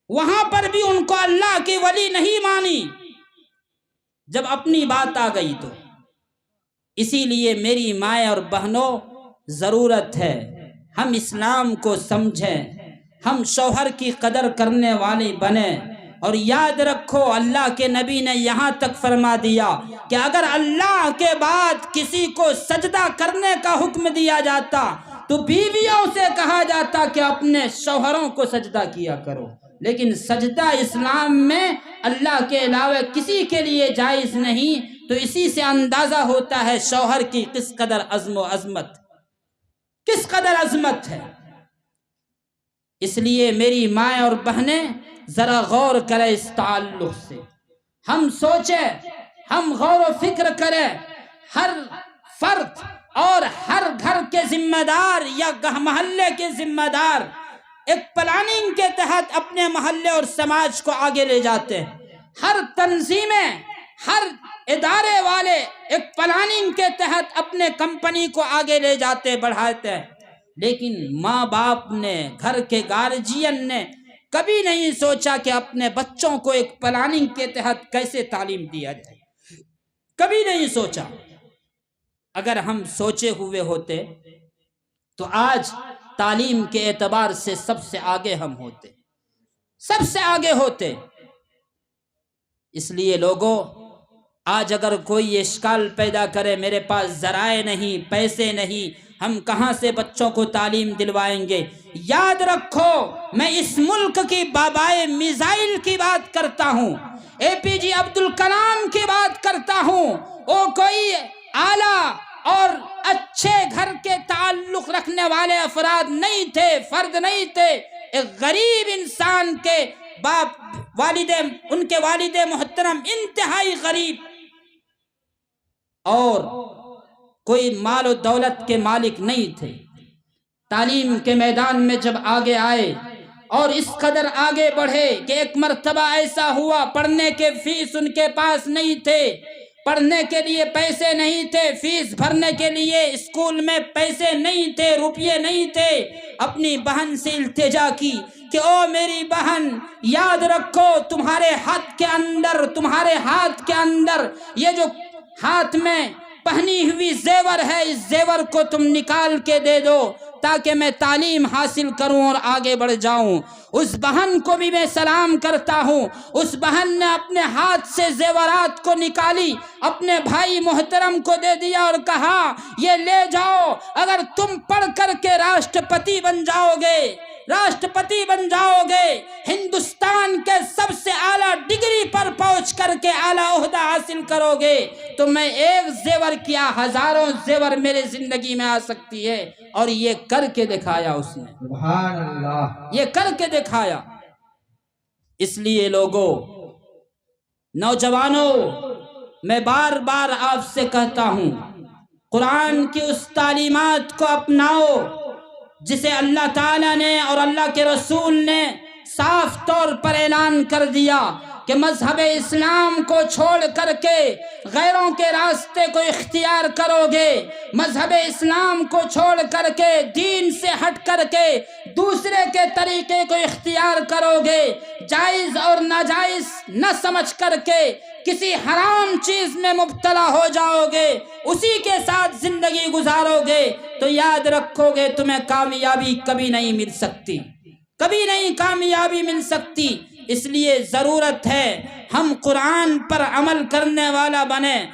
وہاں پر بھی ان کو اللہ کی ولی نہیں مانی۔ جب اپنی بات آ گئی تو اسی لیے میری مائیں اور بہنوں، ضرورت ہے ہم اسلام کو سمجھیں، ہم شوہر کی قدر کرنے والے بنیں۔ اور یاد رکھو اللہ کے نبی نے یہاں تک فرما دیا کہ اگر اللہ کے بعد کسی کو سجدہ کرنے کا حکم دیا جاتا تو بیویوں سے کہا جاتا کہ اپنے شوہروں کو سجدہ کیا کرو، لیکن سجدہ اسلام میں اللہ کے علاوہ کسی کے لیے جائز نہیں۔ تو اسی سے اندازہ ہوتا ہے شوہر کی کس قدر عزم و عظمت، کس قدر عظمت ہے۔ اس لیے میری مائیں اور بہنیں ذرا غور کریں اس تعلق سے، ہم سوچیں، ہم غور و فکر کریں، ہر فرد اور ہر گھر کے ذمہ دار یا محلے کے ذمہ دار ایک پلاننگ کے تحت اپنے محلے اور سماج کو آگے لے جاتے ہیں۔ ہر تنظیمیں، ہر ادارے والے ایک پلاننگ کے تحت اپنے کمپنی کو آگے لے جاتے بڑھاتے ہیں، لیکن ماں باپ نے، گھر کے گارجین نے کبھی نہیں سوچا کہ اپنے بچوں کو ایک پلاننگ کے تحت کیسے تعلیم دیا جائے، کبھی نہیں سوچا۔ اگر ہم سوچے ہوئے ہوتے تو آج تعلیم کے اعتبار سے سب سے آگے ہم ہوتے، سب سے آگے ہوتے۔ اس لیے لوگوں، آج اگر کوئی اشکال پیدا کرے میرے پاس ذرائع نہیں، پیسے نہیں، ہم کہاں سے بچوں کو تعلیم دلوائیں گے، یاد رکھو میں اس ملک کی بابائے میزائل کی بات کرتا ہوں، APJ عبد الکلام کی بات کرتا ہوں۔ وہ کوئی اعلیٰ اور اچھے گھر کے تعلق رکھنے والے افراد نہیں تھے، فرد نہیں تھے، ایک غریب انسان کے باپ، ان کے والد محترم انتہائی غریب، اور کوئی مال و دولت کے مالک نہیں تھے۔ تعلیم کے میدان میں جب آگے آئے اور اس قدر آگے بڑھے کہ ایک مرتبہ ایسا ہوا پڑھنے کے فیس ان کے پاس نہیں تھے، پڑھنے کے لیے پیسے نہیں تھے، فیس بھرنے کے لیے اسکول میں پیسے نہیں تھے، روپیے نہیں تھے، اپنی بہن سے التجا کی کہ او میری بہن، یاد رکھو تمہارے ہاتھ کے اندر یہ جو ہاتھ میں پہنی ہوئی زیور ہے، اس زیور کو تم نکال کے دے دو تاکہ میں تعلیم حاصل کروں اور آگے بڑھ جاؤں۔ اس بہن کو بھی میں سلام کرتا ہوں۔ اس بہن نے اپنے ہاتھ سے زیورات کو نکالی، اپنے بھائی محترم کو دے دیا اور کہا یہ لے جاؤ، اگر تم پڑھ کر کے راشٹرپتی بن جاؤ گے، ہندوستان کے سب سے اعلیٰ ڈگری پر پہنچ کر کے اعلیٰ عہدہ حاصل کرو گے، تو میں ایک زیور کیا ہزاروں زیور میرے زندگی میں آ سکتی ہے۔ اور یہ کر کے دکھایا اس نے، سبحان اللہ، یہ کر کے دکھایا۔ اس لیے لوگوں، نوجوانوں، میں بار بار آپ سے کہتا ہوں، قرآن کی اس تعلیمات کو اپناؤ جسے اللہ تعالیٰ نے اور اللہ کے رسول نے صاف طور پر اعلان کر دیا کہ مذہب اسلام کو چھوڑ کر کے غیروں کے راستے کو اختیار کرو گے، مذہب اسلام کو چھوڑ کر کے دین سے ہٹ کر کے دوسرے کے طریقے کو اختیار کرو گے، جائز اور ناجائز نہ سمجھ کر کے کسی حرام چیز میں مبتلا ہو جاؤ گے، اسی کے ساتھ زندگی گزارو گے، تو یاد رکھو گے تمہیں کامیابی کبھی نہیں مل سکتی، کبھی نہیں کامیابی مل سکتی۔ اس لیے ضرورت ہے ہم قرآن پر عمل کرنے والا بنیں،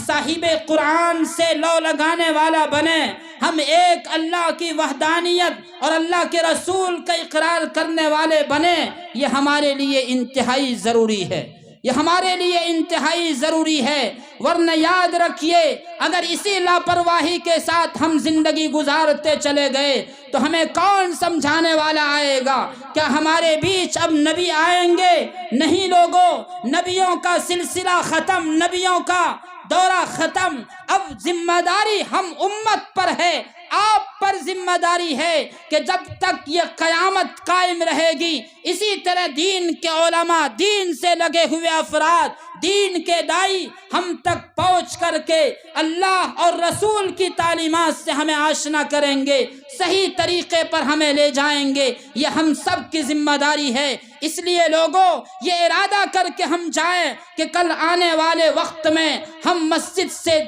صاحب قرآن سے لو لگانے والا بنیں، ہم ایک اللہ کی وحدانیت اور اللہ کے رسول کا اقرار کرنے والے بنیں۔ یہ ہمارے لیے انتہائی ضروری ہے، یہ ہمارے لیے انتہائی ضروری ہے، ورنہ یاد رکھیے اگر اسی لاپرواہی کے ساتھ ہم زندگی گزارتے چلے گئے تو ہمیں کون سمجھانے والا آئے گا؟ کیا ہمارے بیچ اب نبی آئیں گے؟ نہیں لوگوں، نبیوں کا سلسلہ ختم، نبیوں کا دورہ ختم۔ اب ذمہ داری ہم امت پر ہے، آپ پر ذمہ داری ہے کہ جب تک یہ قیامت قائم رہے گی، اسی طرح دین کے علماء، دین سے لگے ہوئے افراد، دین کے دائی ہم تک پہنچ کر کے اللہ اور رسول کی تعلیمات سے ہمیں آشنا کریں گے، صحیح طریقے پر ہمیں لے جائیں گے۔ یہ ہم سب کی ذمہ داری ہے۔ اس لیے لوگوں، یہ ارادہ کر کے ہم جائیں کہ کل آنے والے وقت میں ہم مسجد سے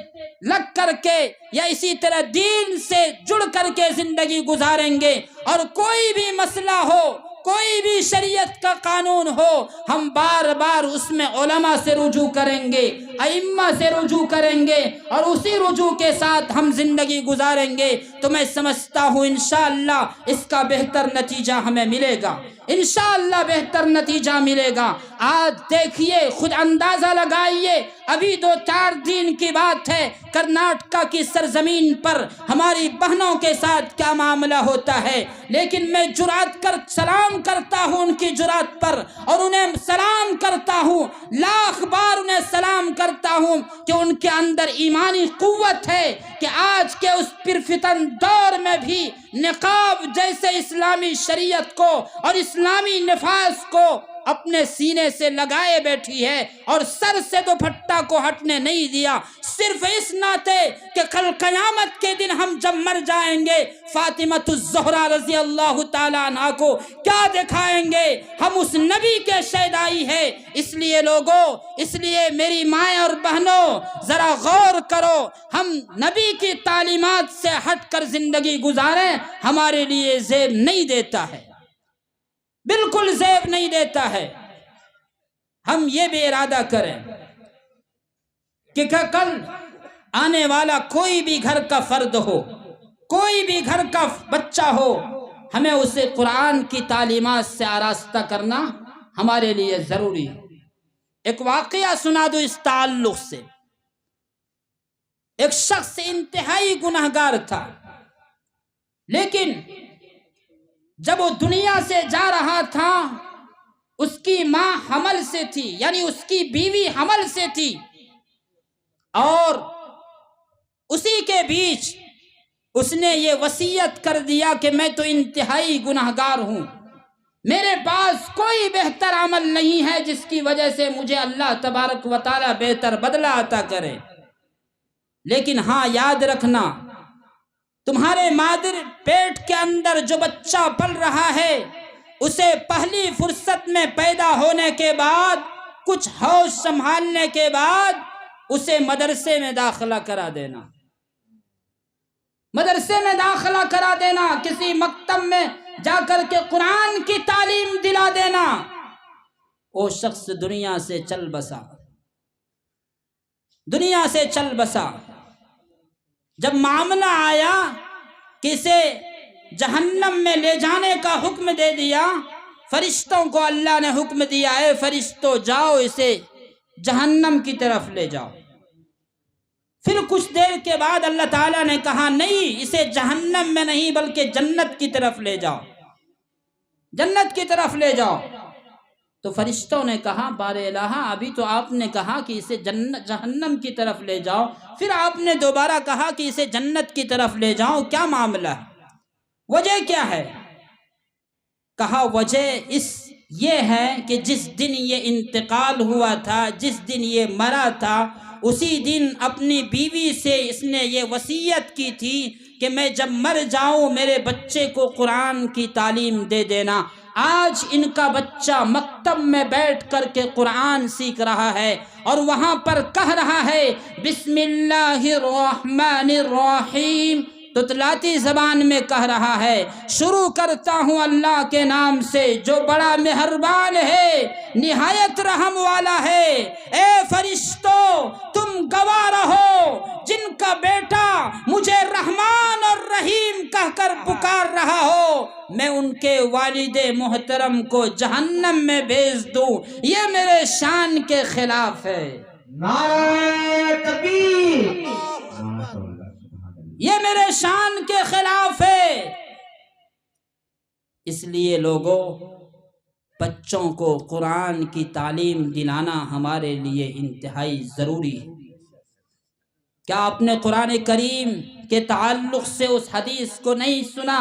لگ کر کے یا اسی طرح دین سے جڑ کر کے زندگی گزاریں گے، اور کوئی بھی مسئلہ ہو، کوئی بھی شریعت کا قانون ہو، ہم بار بار اس میں علماء سے رجوع کریں گے، ائمہ سے رجوع کریں گے، اور اسی رجوع کے ساتھ ہم زندگی گزاریں گے، تو میں سمجھتا ہوں انشاءاللہ اس کا بہتر نتیجہ ہمیں ملے گا، انشاءاللہ بہتر نتیجہ ملے گا۔ آج دیکھیے، خود اندازہ لگائیے، ابھی 2-4 دن کی بات ہے، کرناٹکا کی سرزمین پر ہماری بہنوں کے ساتھ کیا معاملہ ہوتا ہے، لیکن میں جرأت کر سلام کرتا ہوں ان کی جرأت پر، اور انہیں سلام کرتا ہوں، لاکھ بار انہیں سلام کرتا ہوں کہ ان کے اندر ایمانی قوت ہے کہ آج کے اس پرفتن دور میں بھی نقاب جیسے اسلامی شریعت کو اور اسلامی نفاذ کو اپنے سینے سے لگائے بیٹھی ہے، اور سر سے دوپٹہ کو ہٹنے نہیں دیا، صرف اس ناطے کہ کل قیامت کے دن ہم جب مر جائیں گے، فاطمۃ الزہرا رضی اللہ تعالیٰ عنہا کو کیا دکھائیں گے؟ ہم اس نبی کے شیدائی ہیں۔ اس لیے لوگوں، اس لیے میری مائیں اور بہنوں، ذرا غور کرو، ہم نبی کی تعلیمات سے ہٹ کر زندگی گزاریں، ہمارے لیے زیب نہیں دیتا ہے، بالکل زیب نہیں دیتا ہے۔ ہم یہ بھی ارادہ کریں کہ کل آنے والا کوئی بھی گھر کا فرد ہو، کوئی بھی گھر کا بچہ ہو، ہمیں اسے قرآن کی تعلیمات سے آراستہ کرنا ہمارے لیے ضروری ہے۔ ایک واقعہ سنا دو اس تعلق سے۔ ایک شخص انتہائی گنہگار تھا، لیکن جب وہ دنیا سے جا رہا تھا، اس کی ماں حمل سے تھی، یعنی اس کی بیوی حمل سے تھی، اور اسی کے بیچ اس نے یہ وصیت کر دیا کہ میں تو انتہائی گنہگار ہوں، میرے پاس کوئی بہتر عمل نہیں ہے جس کی وجہ سے مجھے اللہ تبارک و تعالی بہتر بدلہ عطا کرے، لیکن ہاں یاد رکھنا، تمہارے مادر پیٹ کے اندر جو بچہ پل رہا ہے اسے پہلی فرصت میں پیدا ہونے کے بعد، کچھ ہوش سنبھالنے کے بعد اسے مدرسے میں داخلہ کرا دینا، مدرسے میں داخلہ کرا دینا، کسی مکتب میں جا کر کے قرآن کی تعلیم دلا دینا، وہ شخص دنیا سے چل بسا، دنیا سے چل بسا۔ جب معاملہ آیا کہ اسے جہنم میں لے جانے کا حکم دے دیا، فرشتوں کو اللہ نے حکم دیا، اے فرشتوں جاؤ اسے جہنم کی طرف لے جاؤ۔ پھر کچھ دیر کے بعد اللہ تعالیٰ نے کہا نہیں، اسے جہنم میں نہیں بلکہ جنت کی طرف لے جاؤ، جنت کی طرف لے جاؤ۔ تو فرشتوں نے کہا بار الہ، ابھی تو آپ نے کہا کہ اسے جہنم کی طرف لے جاؤ، پھر آپ نے دوبارہ کہا کہ اسے جنت کی طرف لے جاؤ، کیا معاملہ ہے؟ وجہ کیا ہے؟ کہا وجہ یہ ہے کہ جس دن یہ انتقال ہوا تھا، جس دن یہ مرا تھا، اسی دن اپنی بیوی سے اس نے یہ وصیت کی تھی کہ میں جب مر جاؤں میرے بچے کو قرآن کی تعلیم دے دینا۔ آج ان کا بچہ مکتب میں بیٹھ کر کے قرآن سیکھ رہا ہے اور وہاں پر کہہ رہا ہے بسم اللہ الرحمن الرحیم، تتلاتی زبان میں کہہ رہا ہے شروع کرتا ہوں اللہ کے نام سے جو بڑا مہربان ہے، نہایت رحم والا ہے۔ اے فرشتوں تم گواہ رہو، جن کا بیٹا مجھے رحمان اور رحیم کہہ کر پکار رہا ہو، میں ان کے والد محترم کو جہنم میں بھیج دوں، یہ میرے شان کے خلاف ہے۔ نعرہ تکبیر، یہ میرے شان کے خلاف ہے۔ اس لیے لوگوں، بچوں کو قرآن کی تعلیم دلانا ہمارے لیے انتہائی ضروری ہے۔ کیا آپ نے قرآن کریم کے تعلق سے اس حدیث کو نہیں سنا؟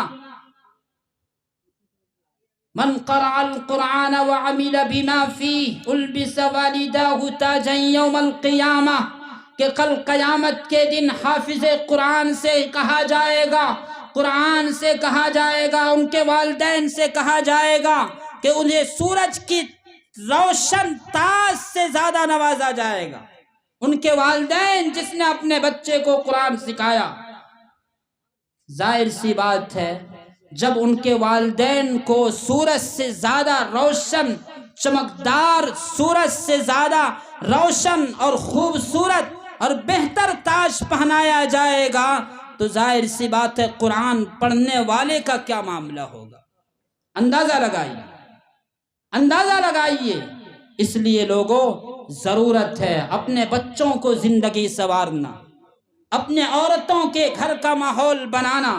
من قرأ القرآن وعمل بما فيه البس والداه تاجا یوم القیامہ، کہ کل قیامت کے دن حافظ قرآن سے کہا جائے گا، قرآن سے کہا جائے گا، ان کے والدین سے کہا جائے گا کہ انہیں سورج کی روشن تاج سے زیادہ نوازا جائے گا۔ ان کے والدین جس نے اپنے بچے کو قرآن سکھایا، ظاہر سی بات ہے جب ان کے والدین کو سورج سے زیادہ روشن، چمکدار، سورج سے زیادہ روشن اور خوبصورت اور بہتر تاج پہنایا جائے گا تو ظاہر سی بات ہے قرآن پڑھنے والے کا کیا معاملہ ہوگا۔ اندازہ لگائیے، اندازہ لگائیے۔ اس لیے لوگوں، ضرورت ہے اپنے بچوں کو زندگی سنوارنا، اپنے عورتوں کے گھر کا ماحول بنانا،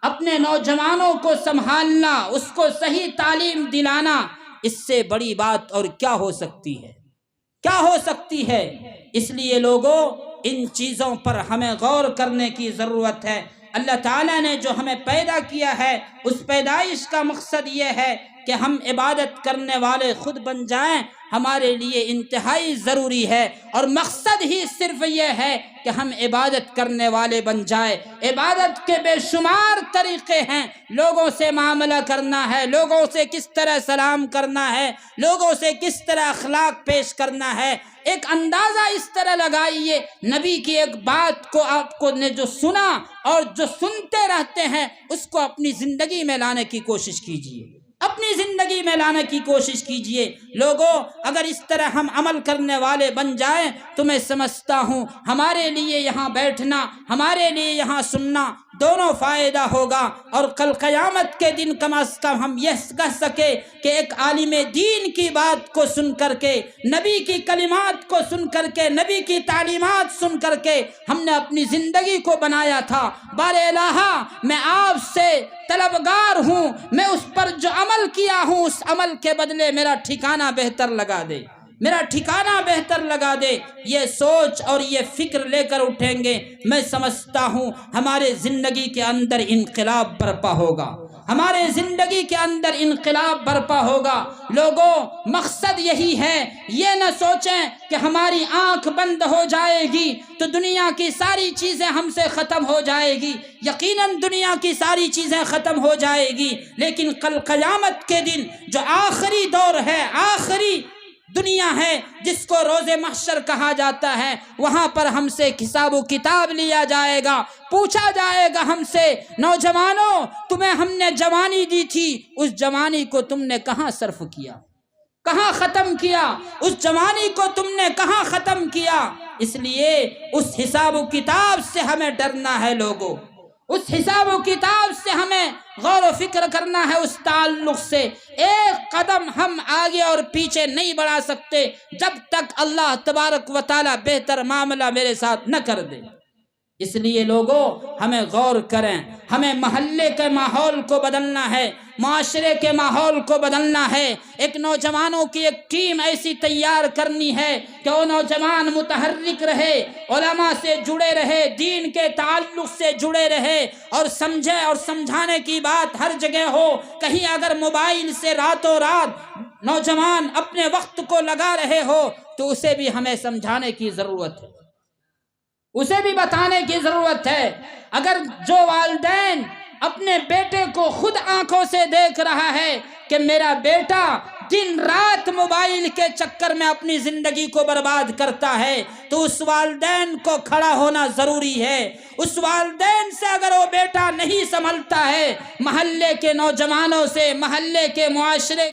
اپنے نوجوانوں کو سنبھالنا، اس کو صحیح تعلیم دلانا۔ اس سے بڑی بات اور کیا ہو سکتی ہے؟ کیا ہو سکتی ہے؟ اس لیے لوگوں، ان چیزوں پر ہمیں غور کرنے کی ضرورت ہے۔ اللہ تعالیٰ نے جو ہمیں پیدا کیا ہے، اس پیدائش کا مقصد یہ ہے کہ ہم عبادت کرنے والے خود بن جائیں، ہمارے لیے انتہائی ضروری ہے، اور مقصد ہی صرف یہ ہے کہ ہم عبادت کرنے والے بن جائیں۔ عبادت کے بے شمار طریقے ہیں، لوگوں سے معاملہ کرنا ہے، لوگوں سے کس طرح سلام کرنا ہے، لوگوں سے کس طرح اخلاق پیش کرنا ہے۔ ایک اندازہ اس طرح لگائیے، نبی کی ایک بات کو آپ کو نے جو سنا اور جو سنتے رہتے ہیں، اس کو اپنی زندگی میں لانے کی کوشش کیجیے، اپنی زندگی میں لانے کی کوشش کیجئے۔ لوگوں، اگر اس طرح ہم عمل کرنے والے بن جائیں تو میں سمجھتا ہوں ہمارے لیے یہاں بیٹھنا، ہمارے لیے یہاں سننا دونوں فائدہ ہوگا، اور کل قیامت کے دن کم از کم ہم یہ کہہ سکے کہ ایک عالم دین کی بات کو سن کر کے، نبی کی کلمات کو سن کر کے، نبی کی تعلیمات سن کر کے ہم نے اپنی زندگی کو بنایا تھا۔ بار الہ، میں آپ سے طلبگار ہوں، میں اس پر جو عمل کیا ہوں اس عمل کے بدلے میرا ٹھکانہ بہتر لگا دے، میرا ٹھکانہ بہتر لگا دے۔ یہ سوچ اور یہ فکر لے کر اٹھیں گے، میں سمجھتا ہوں ہمارے زندگی کے اندر انقلاب برپا ہوگا، ہمارے زندگی کے اندر انقلاب برپا ہوگا۔ لوگوں، مقصد یہی ہے، یہ نہ سوچیں کہ ہماری آنکھ بند ہو جائے گی تو دنیا کی ساری چیزیں ہم سے ختم ہو جائے گی۔ یقیناً دنیا کی ساری چیزیں ختم ہو جائے گی، لیکن کل قیامت کے دن جو آخری دور ہے، آخری دنیا ہے جس کو روز محشر کہا جاتا ہے، وہاں پر ہم سے حساب و کتاب لیا جائے گا۔ پوچھا جائے گا ہم سے، نوجوانوں تمہیں ہم نے جوانی دی تھی، اس جوانی کو تم نے کہاں صرف کیا، کہاں ختم کیا؟ اس جوانی کو تم نے کہاں ختم کیا؟ اس لیے اس حساب و کتاب سے ہمیں ڈرنا ہے لوگوں، اس حساب و کتاب سے ہمیں غور و فکر کرنا ہے، اس تعلق سے ایک قدم ہم آگے اور پیچھے نہیں بڑھا سکتے جب تک اللہ تبارک و تعالی بہتر معاملہ میرے ساتھ نہ کر دے۔ اس لیے لوگوں ہمیں غور کریں، ہمیں محلے کے ماحول کو بدلنا ہے، معاشرے کے ماحول کو بدلنا ہے۔ ایک نوجوانوں کی ایک ٹیم ایسی تیار کرنی ہے کہ وہ نوجوان متحرک رہے، علماء سے جڑے رہے، دین کے تعلق سے جڑے رہے، اور سمجھے اور سمجھانے کی بات ہر جگہ ہو۔ کہیں اگر موبائل سے راتوں رات نوجوان اپنے وقت کو لگا رہے ہو تو اسے بھی ہمیں سمجھانے کی ضرورت ہے، اسے بھی بتانے کی ضرورت ہے۔ اگر جو والدین اپنے بیٹے کو خود آنکھوں سے دیکھ رہا ہے کہ میرا بیٹا دن رات موبائل کے چکر میں اپنی زندگی کو برباد کرتا ہے، تو اس والدین کو کھڑا ہونا ضروری ہے۔ اس والدین سے اگر وہ بیٹا نہیں سنبھلتا ہے، محلے کے نوجوانوں سے، محلے کے معاشرے